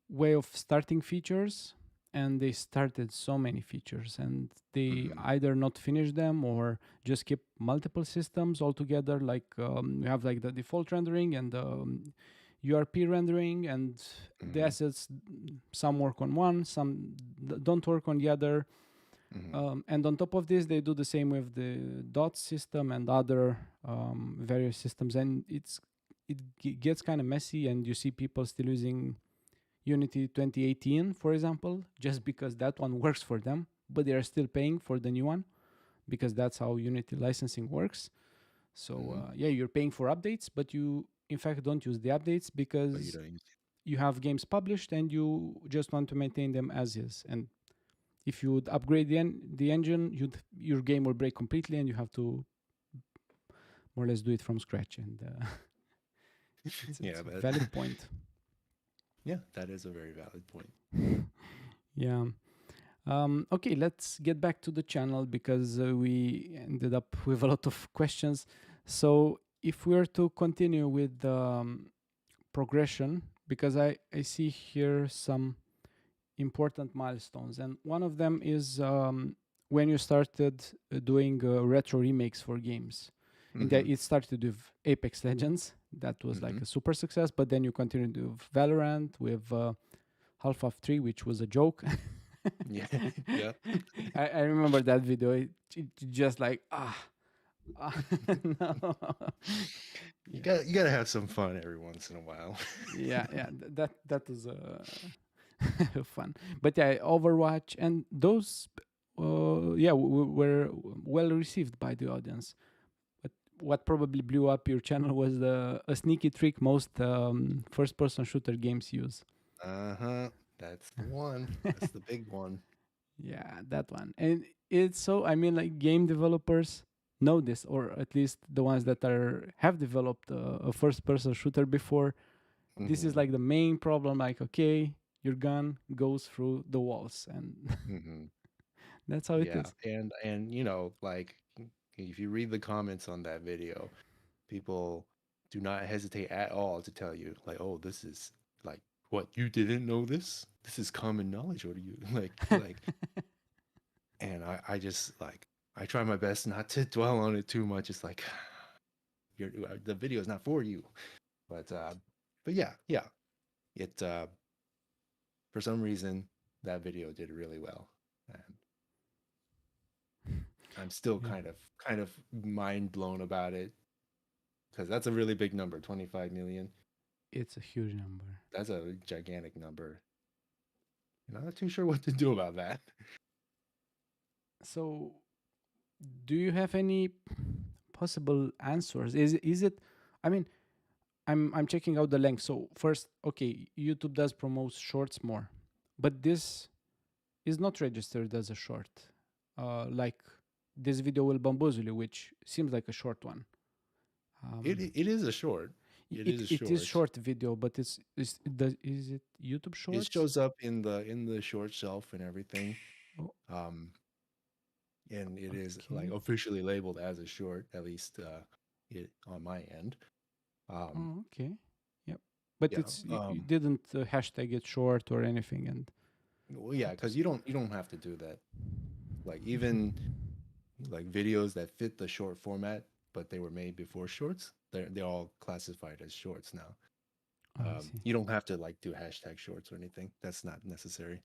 way of starting features, and they started so many features, and they Hmm. either not finish them or just keep multiple systems altogether. Like we have like the default rendering and the URP rendering, and the Hmm. assets, some work on one, some don't work on the other. Hmm. And on top of this, they do the same with the dot system and other various systems, and it gets kind of messy. And you see people still using Unity 2018, for example, just because that one works for them, but they are still paying for the new one because that's how Unity licensing works. So Hmm. yeah, you're paying for updates, but you in fact don't use the updates But you because don't use you have games published and you just want to maintain them as is. And if you would upgrade the engine, your game will break completely, and you have to more or less do it from scratch. And it. it's Yeah, a but valid point. yeah, that is a very valid point. Yeah. Okay, let's get back to the channel because we ended up with a lot of questions. So if we were to continue with the progression, because I see here some important milestones, and one of them is when you started doing retro remakes for games. And Mm-hmm. it started with Apex Legends. That was like Mm-hmm. a super success. But then you continued with Valorant, with Half-Life 3, which was a joke. Yeah. Yeah. I remember that video. It just like, no. You Yeah. gotta have some fun every once in a while. Yeah. That was fun. But yeah, Overwatch and those, were well received by the audience. But what probably blew up your channel was a sneaky trick most first-person shooter games use. Uh-huh. That's the one. That's the big one. Yeah, that one. And it's so, I mean, like game developers know this, or at least the ones that have developed a first-person shooter before. This is Mm-hmm. like the main problem. Like, okay, your gun goes through the walls, and Mm-hmm. that's how it Yeah. is. And like if you read the comments on that video, people do not hesitate at all to tell you, like, oh, this is like what, you didn't know this? This is common knowledge. What are you like and I just like I try my best not to dwell on it too much. It's like the video is not for you. But yeah. It for some reason that video did really well. And I'm still Yeah, kind of mind blown about it because that's a really big number, 25 million. it's a huge number. That's a gigantic number. And I'm not too sure what to do about that. So, do you have any possible answers? Is it? I mean, I'm checking out the length. So first, okay, YouTube does promote shorts more, but this is not registered as a short. Like this video will bamboozle you, which seems like a short one. Um, It is a short. It is a it is short. short video, but is it YouTube It Shorts? shows up in the short shelf and everything. Oh, Um, and it is like okay. officially labeled as a short, at least it on my end. Um, Oh, okay. Yep. But yeah. you didn't hashtag it short or anything, and Well, yeah, it because was. you don't have to do that. Like even like videos that fit the short format, but they were made before shorts, they're all classified as shorts now. Oh, I see. You don't have to like do hashtag shorts or anything. That's not necessary.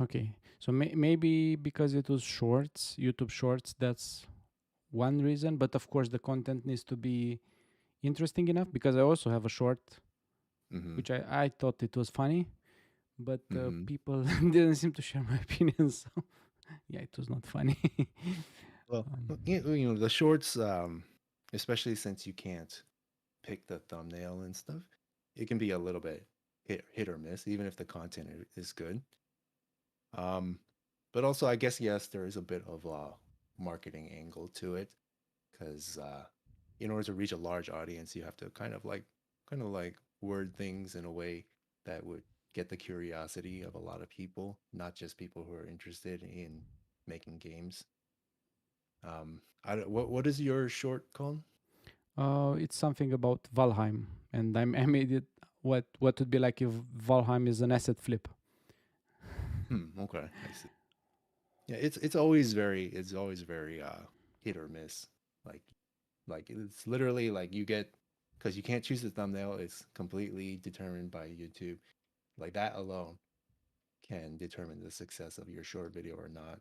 Okay, so maybe because it was shorts, YouTube Shorts, that's one reason. But of course, the content needs to be interesting enough. Because I also have a short, Mm-hmm. which I thought it was funny, but Mm-hmm. people didn't seem to share my opinion. So yeah, it was not funny. Well, um, you know the shorts, especially since you can't pick the thumbnail and stuff, it can be a little bit hit or miss, even if the content is good. Um, but also, I guess yes, there is a bit of a marketing angle to it because in order to reach a large audience, you have to kind of like word things in a way that would get the curiosity of a lot of people, not just people who are interested in making games. What is your short called? it's something about Valheim, and I made it what would be like if Valheim is an asset flip. Okay, I see. Yeah, it's always very hit or miss. Like it's literally like you get, because you can't choose the thumbnail. It's completely determined by YouTube. Like that alone can determine the success of your short video or not.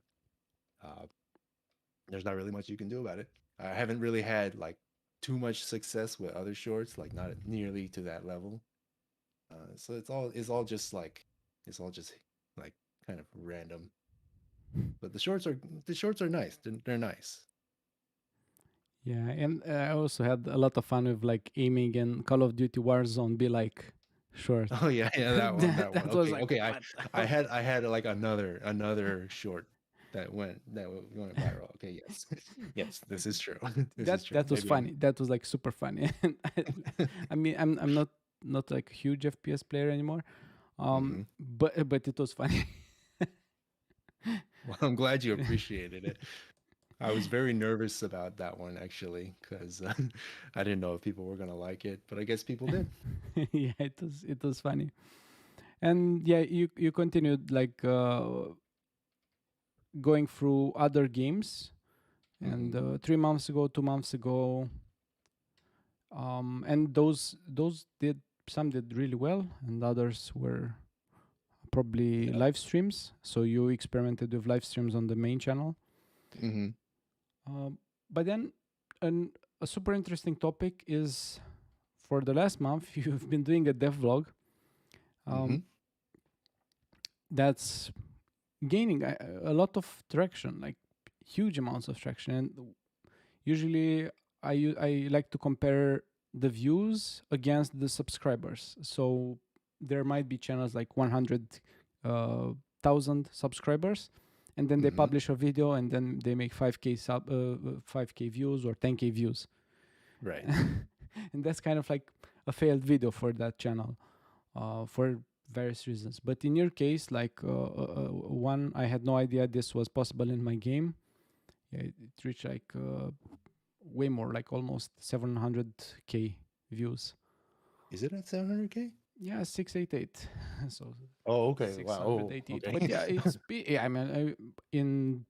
Uh, there's not really much you can do about it. I haven't really had like too much success with other shorts, like not nearly to that level. So it's all just like kind of random. But the shorts are nice. They're nice. Yeah, and I also had a lot of fun with like aiming in Call of Duty Warzone. Be like short. Oh yeah, yeah, that one. That was Okay, like okay. what? I had like another short that went viral. Okay, yes, yes, this is true. This is true. That was Maybe I'm. funny. That was like super funny. And I mean, I'm not like a huge FPS player anymore. Hmm. But it was funny. Well, I'm glad you appreciated it. I was very nervous about that one actually because I didn't know if people were gonna like it, but I guess people did. Yeah, it was funny. And yeah, you continued like going through other games, and Hmm. 3 months ago, 2 months ago, and those did, some did really well, and others were probably Yeah. live streams. So you experimented with live streams on the main channel. Hmm. Um, but then, a super interesting topic is, for the last month, you've been doing a devlog Hmm. um, that's gaining a lot of traction, like huge amounts of traction. And usually, I like to compare the views against the subscribers. So there might be channels like 100,000 subscribers, and then they Hmm. publish a video, and then they make 5k views or 10k views, Right. and that's kind of like a failed video for that channel, for various reasons. But in your case, like one, I had no idea this was possible in my game. Yeah, it reached like way more, like almost 700k views. Is it at 700K? Yeah, 688. So Oh, okay. Wow. Oh, 688. okay. But yeah, yeah, I mean, in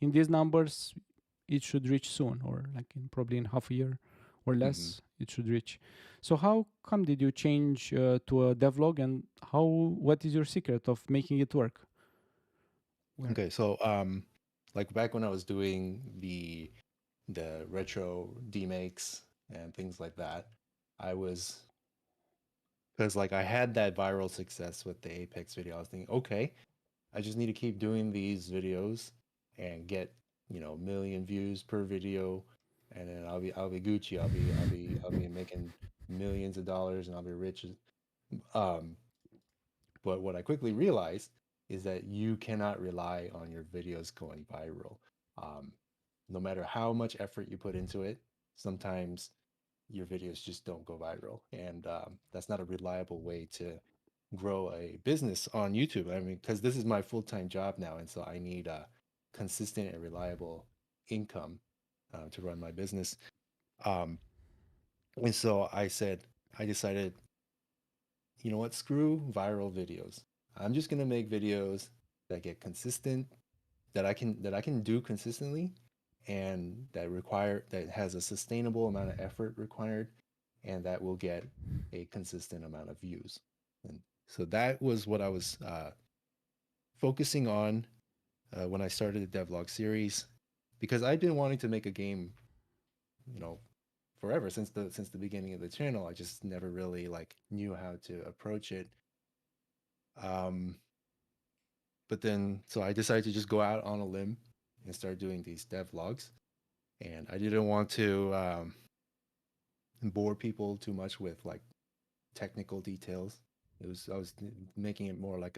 these numbers, it should reach soon, or like in probably in half a year or Hmm. less, it should reach. So how come did you change to a devlog, and what is your secret of making it work? Where? Okay, so like back when I was doing the retro demakes and things like that, I was because like I had that viral success with the Apex video. I was thinking, okay, I just need to keep doing these videos and get, a million views per video, and then I'll be Gucci. I'll be making millions of dollars and I'll be rich. Um, But what I quickly realized is that you cannot rely on your videos going viral. Um, no matter how much effort you put into it, sometimes your videos just don't go viral. And that's not a reliable way to grow a business on YouTube. I mean, because this is my full time job now. And so I need a consistent and reliable income to run my business. Um, and so I decided, you know what, screw viral videos. I'm just gonna make videos that get consistent, that I can do consistently, and that has a sustainable amount of effort required, and that will get a consistent amount of views. And so that was what I was focusing on when I started the devlog series, because I'd been wanting to make a game, you know, forever, since the beginning of the channel. I just never really like knew how to approach it. Um, But then, so I decided to just go out on a limb and start doing these devlogs. And I didn't want to bore people too much with like technical details. I was making it more of like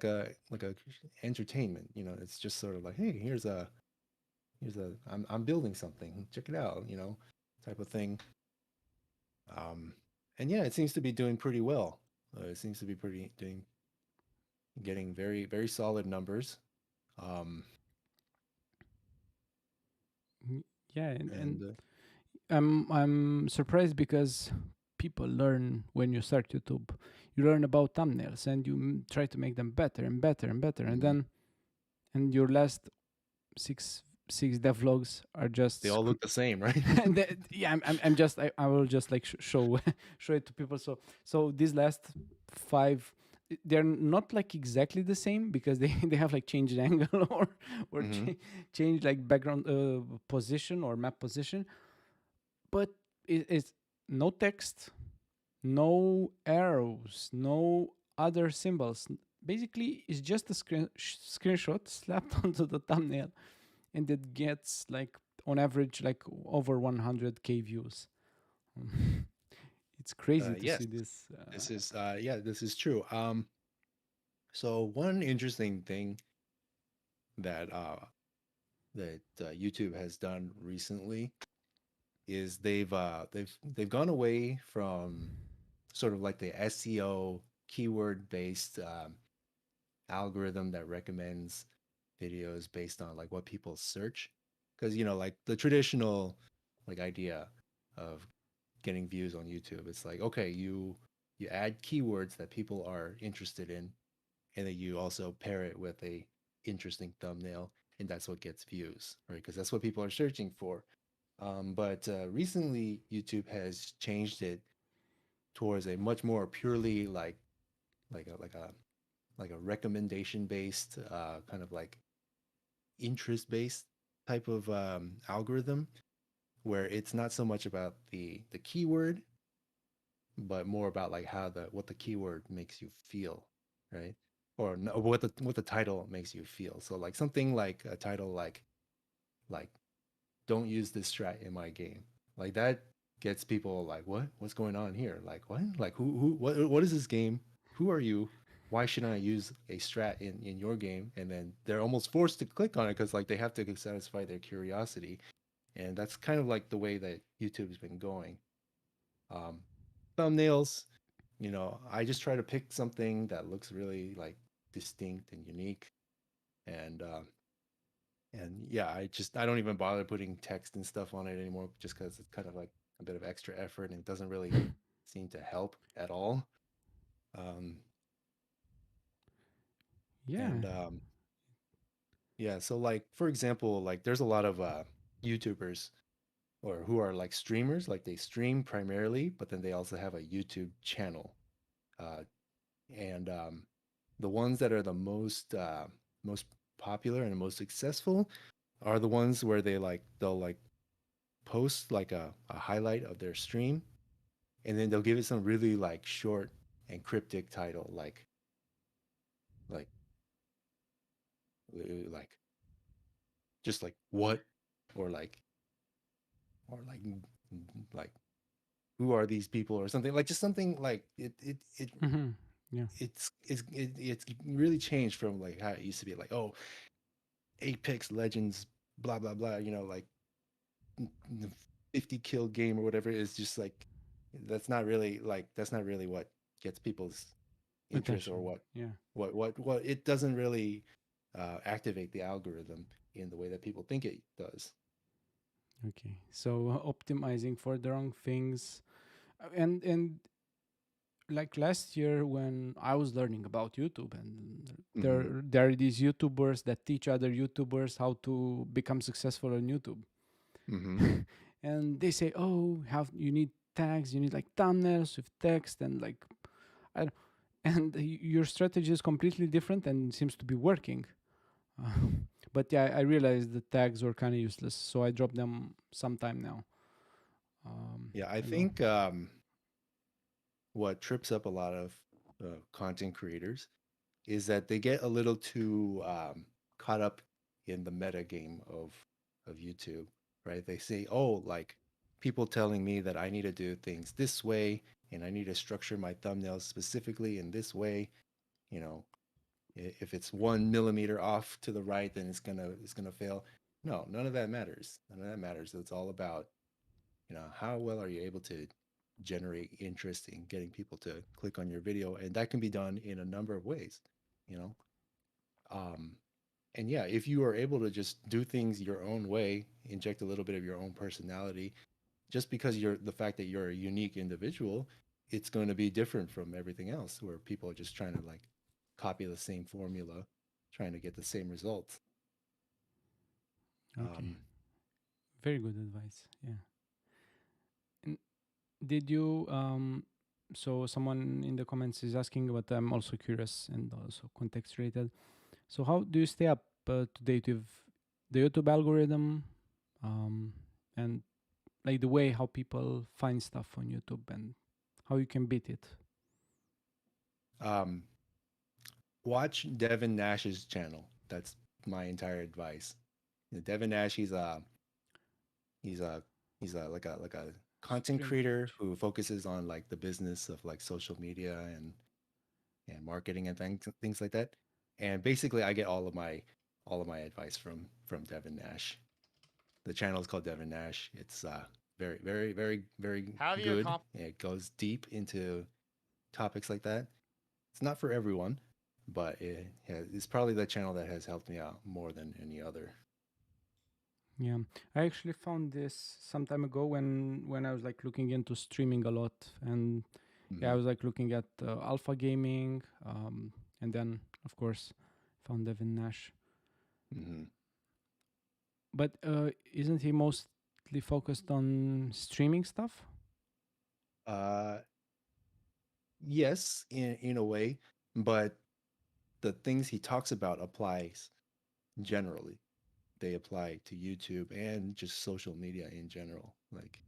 a entertainment. It's just sort of like, hey, I'm building something. Check it out. Type of thing. Um, and yeah, it seems to be doing pretty well. It seems to be getting very very solid numbers. Um, Yeah, and and I'm surprised because people learn when you start YouTube. You learn about thumbnails, and you try to make them better and better and better, and mhm. then and your last six six devlogs are just They all look the same, right? and yeah, I'm just I will just like show show it to people. So these last five, they're not like exactly the same, because they they have like changed angle or Hmm. changed like background position or map position, but it's no text, no arrows, no other symbols. Basically, it's just a screenshot slapped onto the thumbnail, and it gets like on average like over 100k views. It's crazy to Yes, see this. this is true. So one interesting thing that YouTube has done recently is they've gone away from sort of like the SEO keyword based algorithm that recommends videos based on like what people search, because like the traditional like idea of getting views on YouTube, it's like, okay, you you add keywords that people are interested in, and then you also pair it with a interesting thumbnail, and that's what gets views, right? Because that's what people are searching for. But recently, YouTube has changed it towards a much more purely like a like a like a recommendation based, kind of like interest based type of algorithm, where it's not so much about the keyword, but more about like how the what the keyword makes you feel, right? Or no, what the title makes you feel. So like something like a title like don't use this strat in my game. Like that gets people like, what's going on here? Like what? Like who what is this game? Who are you? Why should I use a strat in your game? And then they're almost forced to click on it because like they have to satisfy their curiosity. And that's kind of like the way that YouTube's been going. Um, Thumbnails, I just try to pick something that looks really like distinct and unique. And yeah, I don't even bother putting text and stuff on it anymore, just because it's kind of like a bit of extra effort and it doesn't really seem to help at all. Um, Yeah. and Yeah, so like for example, like there's a lot of YouTubers or who are like streamers, like they stream primarily, but then they also have a YouTube channel. Uh, and The ones that are the most popular and the most successful are the ones where they'll like post like a highlight of their stream, and then they'll give it some really like short and cryptic title, like like just like what, or like who are these people, or something, like just something like Mm-hmm. Yeah. it's really changed from like how it used to be, like, oh, Apex Legends, blah blah blah, like 50 kill game or whatever. Is just like that's not really what gets people's interest, or Attention. Yeah. what it doesn't really activate the algorithm in the way that people think it does. Okay. So optimizing for the wrong things. And like last year when I was learning about YouTube, and Mm-hmm. there are these YouTubers that teach other YouTubers how to become successful on YouTube. Mm-hmm. And they say, "Oh, have you need tags, you need like thumbnails with text and like I don't, and your strategy is completely different and seems to be working." But yeah, I realized the tags were kind of useless, so I dropped them sometime now. Yeah, I Ago. think what trips up a lot of content creators is that they get a little too caught up in the meta game of YouTube, right? They say, "Oh, like people telling me that I need to do things this way, and I need to structure my thumbnails specifically in this way." You know, if it's 1 millimeter off to the right, then it's gonna fail. No, none of that matters. None of that matters. It's all about, how well are you able to generate interest in getting people to click on your video, and that can be done in a number of ways. You know, um, and yeah, if you are able to just do things your own way, inject a little bit of your own personality, just because you're the fact that you're a unique individual, it's going to be different from everything else, where people are just trying to like copy the same formula, trying to get the same results. Okay, Um, very good advice. Yeah. And did you so someone in the comments is asking, but I'm also curious and also context related. So how do you stay up to date with the YouTube algorithm, um, and like the way how people find stuff on YouTube and how you can beat it? um, Watch Devin Nash's channel. That's my entire advice. Devin Nash, he's a he's a like a content Stream creator Twitch. who focuses on like the business of like social media and marketing and things like that. And basically, I get all of my advice from Devin Nash. The channel is called Devin Nash. It's very very very very How do you good. accomplish? It goes deep into topics like that. It's not for everyone, but it's probably the channel that has helped me out more than any other. Yeah, I actually found this some time ago when I was like looking into streaming a lot, and Yeah, I Hmm. was like looking at Alpha Gaming, and then of course found Devin Nash. Hmm. But isn't he mostly focused on streaming stuff? Uh, yes, in a way, but the things he talks about applies generally. They apply to YouTube and just social media in general. Like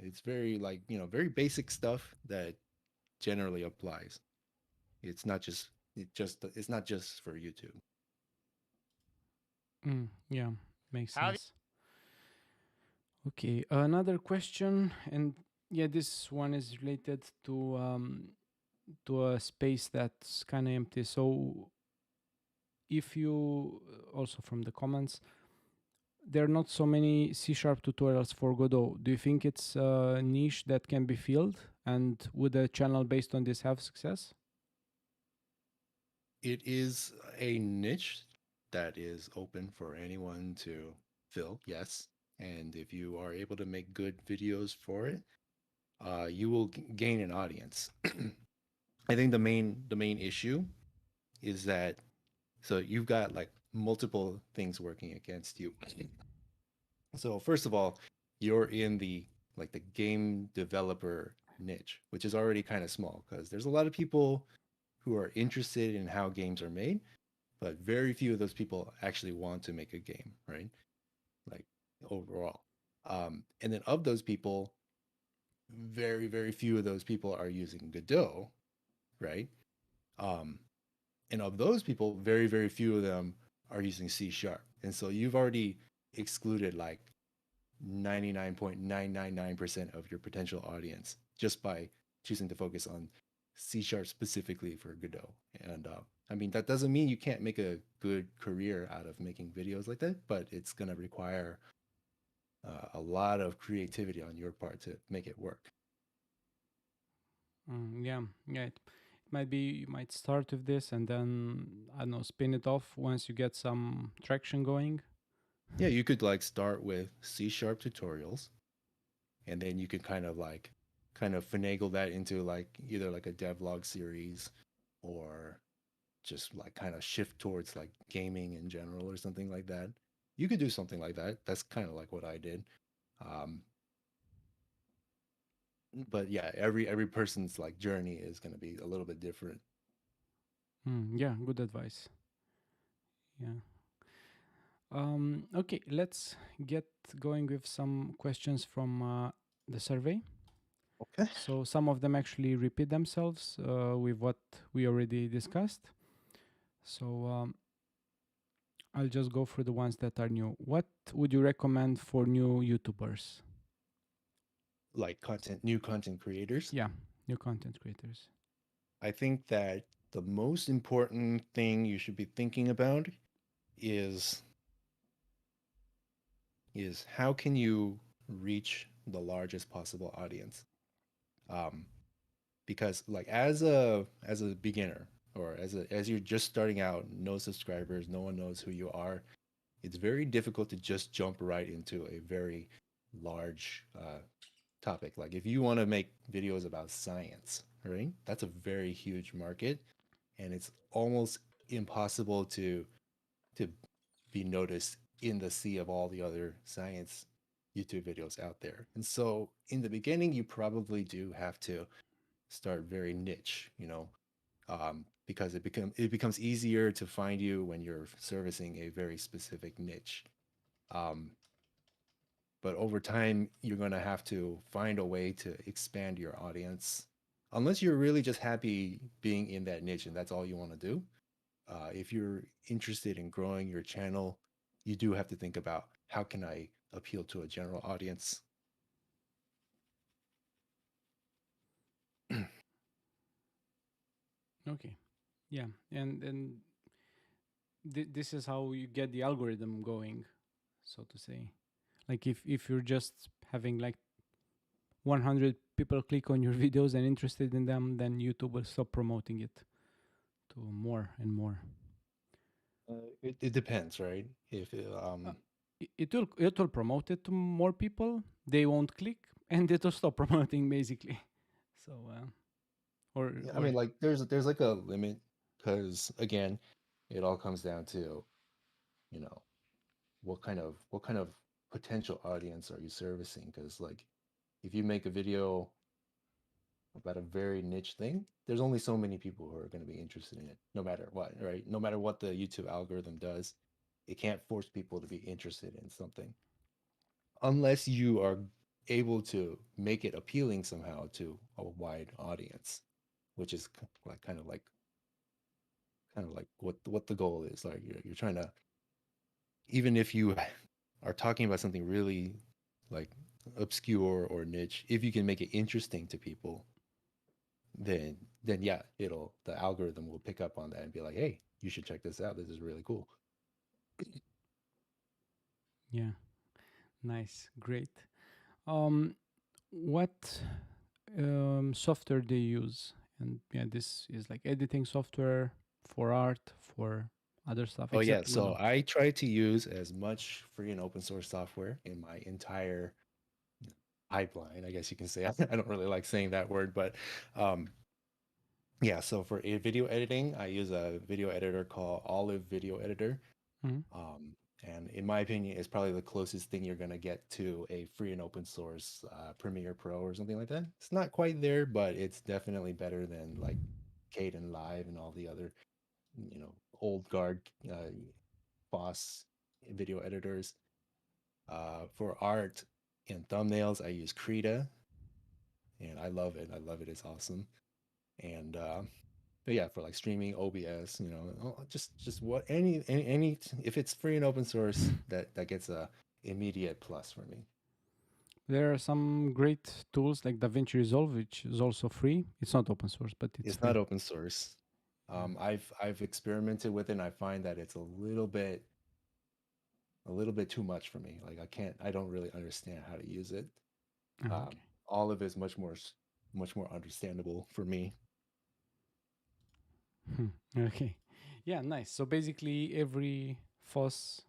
it's very like very basic stuff that generally applies. It's not just it's not just for YouTube. Yeah, makes sense. Okay, another question, and yeah, this one is related to a space that's kind of empty. So if you also from the comments, there are not so many C# tutorials for Godot. Do you think it's a niche that can be filled? And would a channel based on this have success? It is a niche that is open for anyone to fill, yes. And if you are able to make good videos for it, you will gain an audience. I think the main issue is that so you've got like multiple things working against you. So first of all, you're in the like the game developer niche, which is already kind of small because there's a lot of people who are interested in how games are made, but very few of those people actually want to make a game, right? Like overall. And then of those people, very few of those people are using Godot, right? Um, and of those people, very few of them are using C sharp. And so you've already excluded like 99.999% of your potential audience just by choosing to focus on C sharp specifically for Godot. And I mean, that doesn't mean you can't make a good career out of making videos like that, but it's going to require a lot of creativity on your part to make it work. Yeah, yeah. It might be you might start with this and then I don't know, spin it off once you get some traction going. Yeah, you could like start with C sharp tutorials, and then you could kind of finagle that into like either like a devlog series or just like kind of shift towards like gaming in general or something like that. You could do something like that. That's kind of like what I did. Um, but yeah, every person's like journey is going to be a little bit different. Yeah, good advice. Yeah. Okay, let's get going with some questions from the survey. Okay. So some of them actually repeat themselves with what we already discussed. So I'll just go through the ones that are new. What would you recommend for new YouTubers? Like new content creators. Yeah, new content creators. I think that the most important thing you should be thinking about is is how can you reach the largest possible audience? Um, because like as a beginner or as you're just starting out, no subscribers, no one knows who you are, it's very difficult to just jump right into a very large topic. Like if you want to make videos about science, right? That's a very huge market, and it's almost impossible to be noticed in the sea of all the other science YouTube videos out there. And so in the beginning, you probably do have to start very niche, because it becomes easier to find you when you're servicing a very specific niche. Um, but over time, you're going to have to find a way to expand your audience, unless you're really just happy being in that niche and that's all you want to do. If you're interested in growing your channel, you do have to think about how can I appeal to a general audience. Okay. Yeah, and this is how you get the algorithm going, so to say. Like if you're just having like 100 people click on your videos and interested in them, then YouTube will stop promoting it to more and more. It depends, right? If Uh, it will promote it to more people. They won't click, and it will stop promoting basically. So, or Yeah, I or mean, like there's like a limit because again, it all comes down to, you know, what kind of potential audience are you servicing? Because like if you make a video about a very niche thing, there's only so many people who are going to be interested in it, no matter what, right? No matter what the YouTube algorithm does, it can't force people to be interested in something unless you are able to make it appealing somehow to a wide audience, which is like kind of like what the goal is. Like you're trying to, even if you are talking about something really like obscure or niche, if you can make it interesting to people, then yeah, it'll the algorithm will pick up on that and be like, hey, you should check this out. This is really cool. yeah, nice, great. Um, what software do you use? And yeah, this is like editing software for art, for other stuff, Oh yeah, except so Godot. I try to use as much free and open source software in my entire pipeline, I guess you can say. I don't really like saying that word, but um, yeah. So for video editing, I use a video editor called Olive Video Editor. Mhm. And in my opinion, it's probably the closest thing you're going to get to a free and open source Premiere Pro or something like that. It's not quite there, but it's definitely better than like Caden Live and all the other, old guard boss video editors. For art and thumbnails, I use Krita, and I love it. I love it. It's awesome. And but yeah, for like streaming OBS, just what any if it's free and open source, that gets a immediate plus for me. There are some great tools like DaVinci Resolve, which is also free. It's not open source, but it's It's not free. open source. Yeah. I've experimented with it and I find that it's a little bit too much for me. Like I don't really understand how to use it. Um, Okay. all of it is much more understandable for me. Okay. Yeah, nice. So basically, every FOSS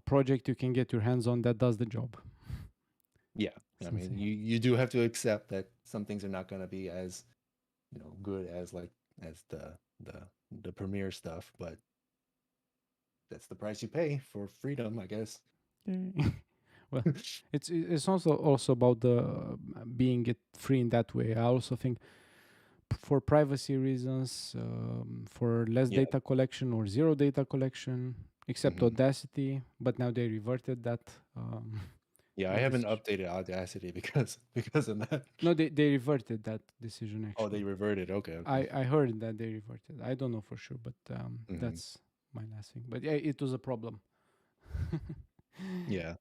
project you can get your hands on that does the job. Yeah, I Since mean, you do have to accept that some things are not going to be as good as like as the the Premiere stuff, but that's the price you pay for freedom, I guess. well, it's also about the being it free in that way. I also think for privacy reasons, for less Yeah. data collection or zero data collection, except hmm Audacity, but now they reverted that Yeah, I that haven't decision. updated Audacity because of that. No, they reverted that decision Oh, they actually. reverted. Okay, okay. I heard that they reverted. I don't know for sure, but hmm that's my last thing. But yeah, it was a problem. Yeah.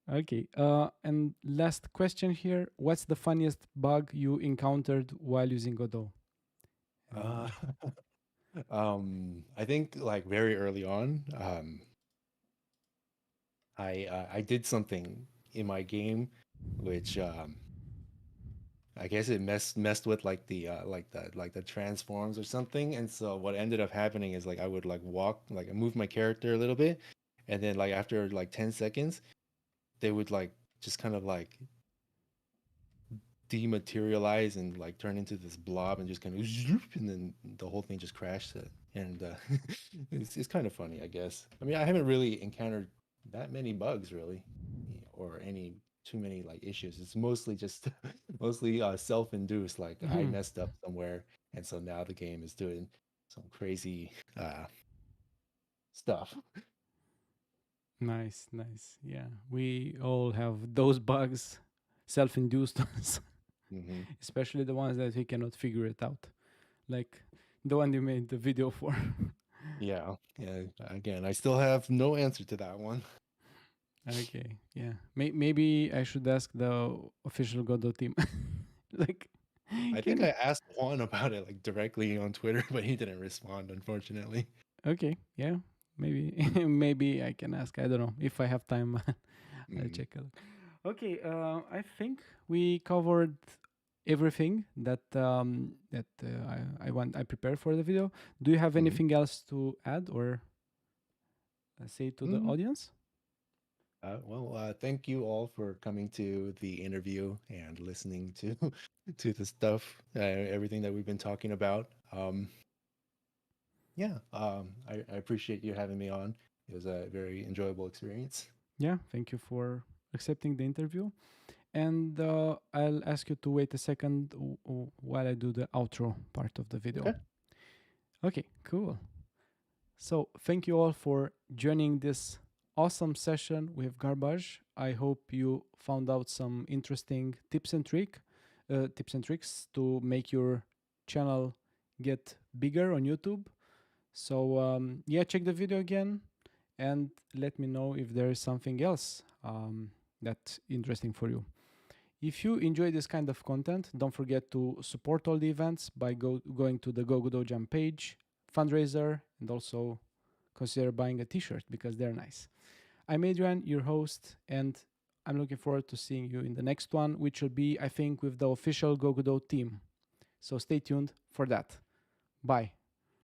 Okay. And last question here: what's the funniest bug you encountered while using Godot? And Uh, I think like very early on, I did something in my game, which I guess it messed with like the transforms or something. And so what ended up happening is like I would like walk, like I move my character a little bit, and then like after like 10 seconds, they would like just kind of like dematerialize and like turn into this blob and just kind of and then the whole thing just crashed. And it's kind of funny, I guess. I mean, I haven't really encountered that many bugs really, or any too many like issues. It's mostly just mostly self-induced. Like I Mhm. messed up somewhere, and so now the game is doing some crazy stuff. Nice, nice. Yeah, we all have those bugs, self-induced ones, hmm especially the ones that we cannot figure it out, like the one you made the video for. Yeah, yeah. Again, I still have no answer to that one. Okay, yeah. Maybe I should ask the official Godot team. Like, I think can I asked Juan about it like directly on Twitter, but he didn't respond, unfortunately. okay, yeah. Maybe maybe I can ask. I don't know if I have time. I'll Mm, check it. Okay, I think we covered everything that I prepared for the video. Do you have mhm. anything else to add or say to the Mm, audience? Thank you all for coming to the interview and listening to to the stuff, everything that we've been talking about. I appreciate you having me on. It was a very enjoyable experience. Yeah, thank you for accepting the interview. And I'll ask you to wait a second while I do the outro part of the video. Okay. Okay, cool. So thank you all for joining this awesome session with Garbage. I hope you found out some interesting tips and tricks to make your channel get bigger on YouTube. So yeah, check the video again and let me know if there is something else that's interesting for you. If you enjoy this kind of content, don't forget to support all the events by going to the GoGodotJam page, fundraiser, and also consider buying a t-shirt because they're nice. I'm Adrian, your host, and I'm looking forward to seeing you in the next one, which will be, I think, with the official GoGodot team. So stay tuned for that. Bye.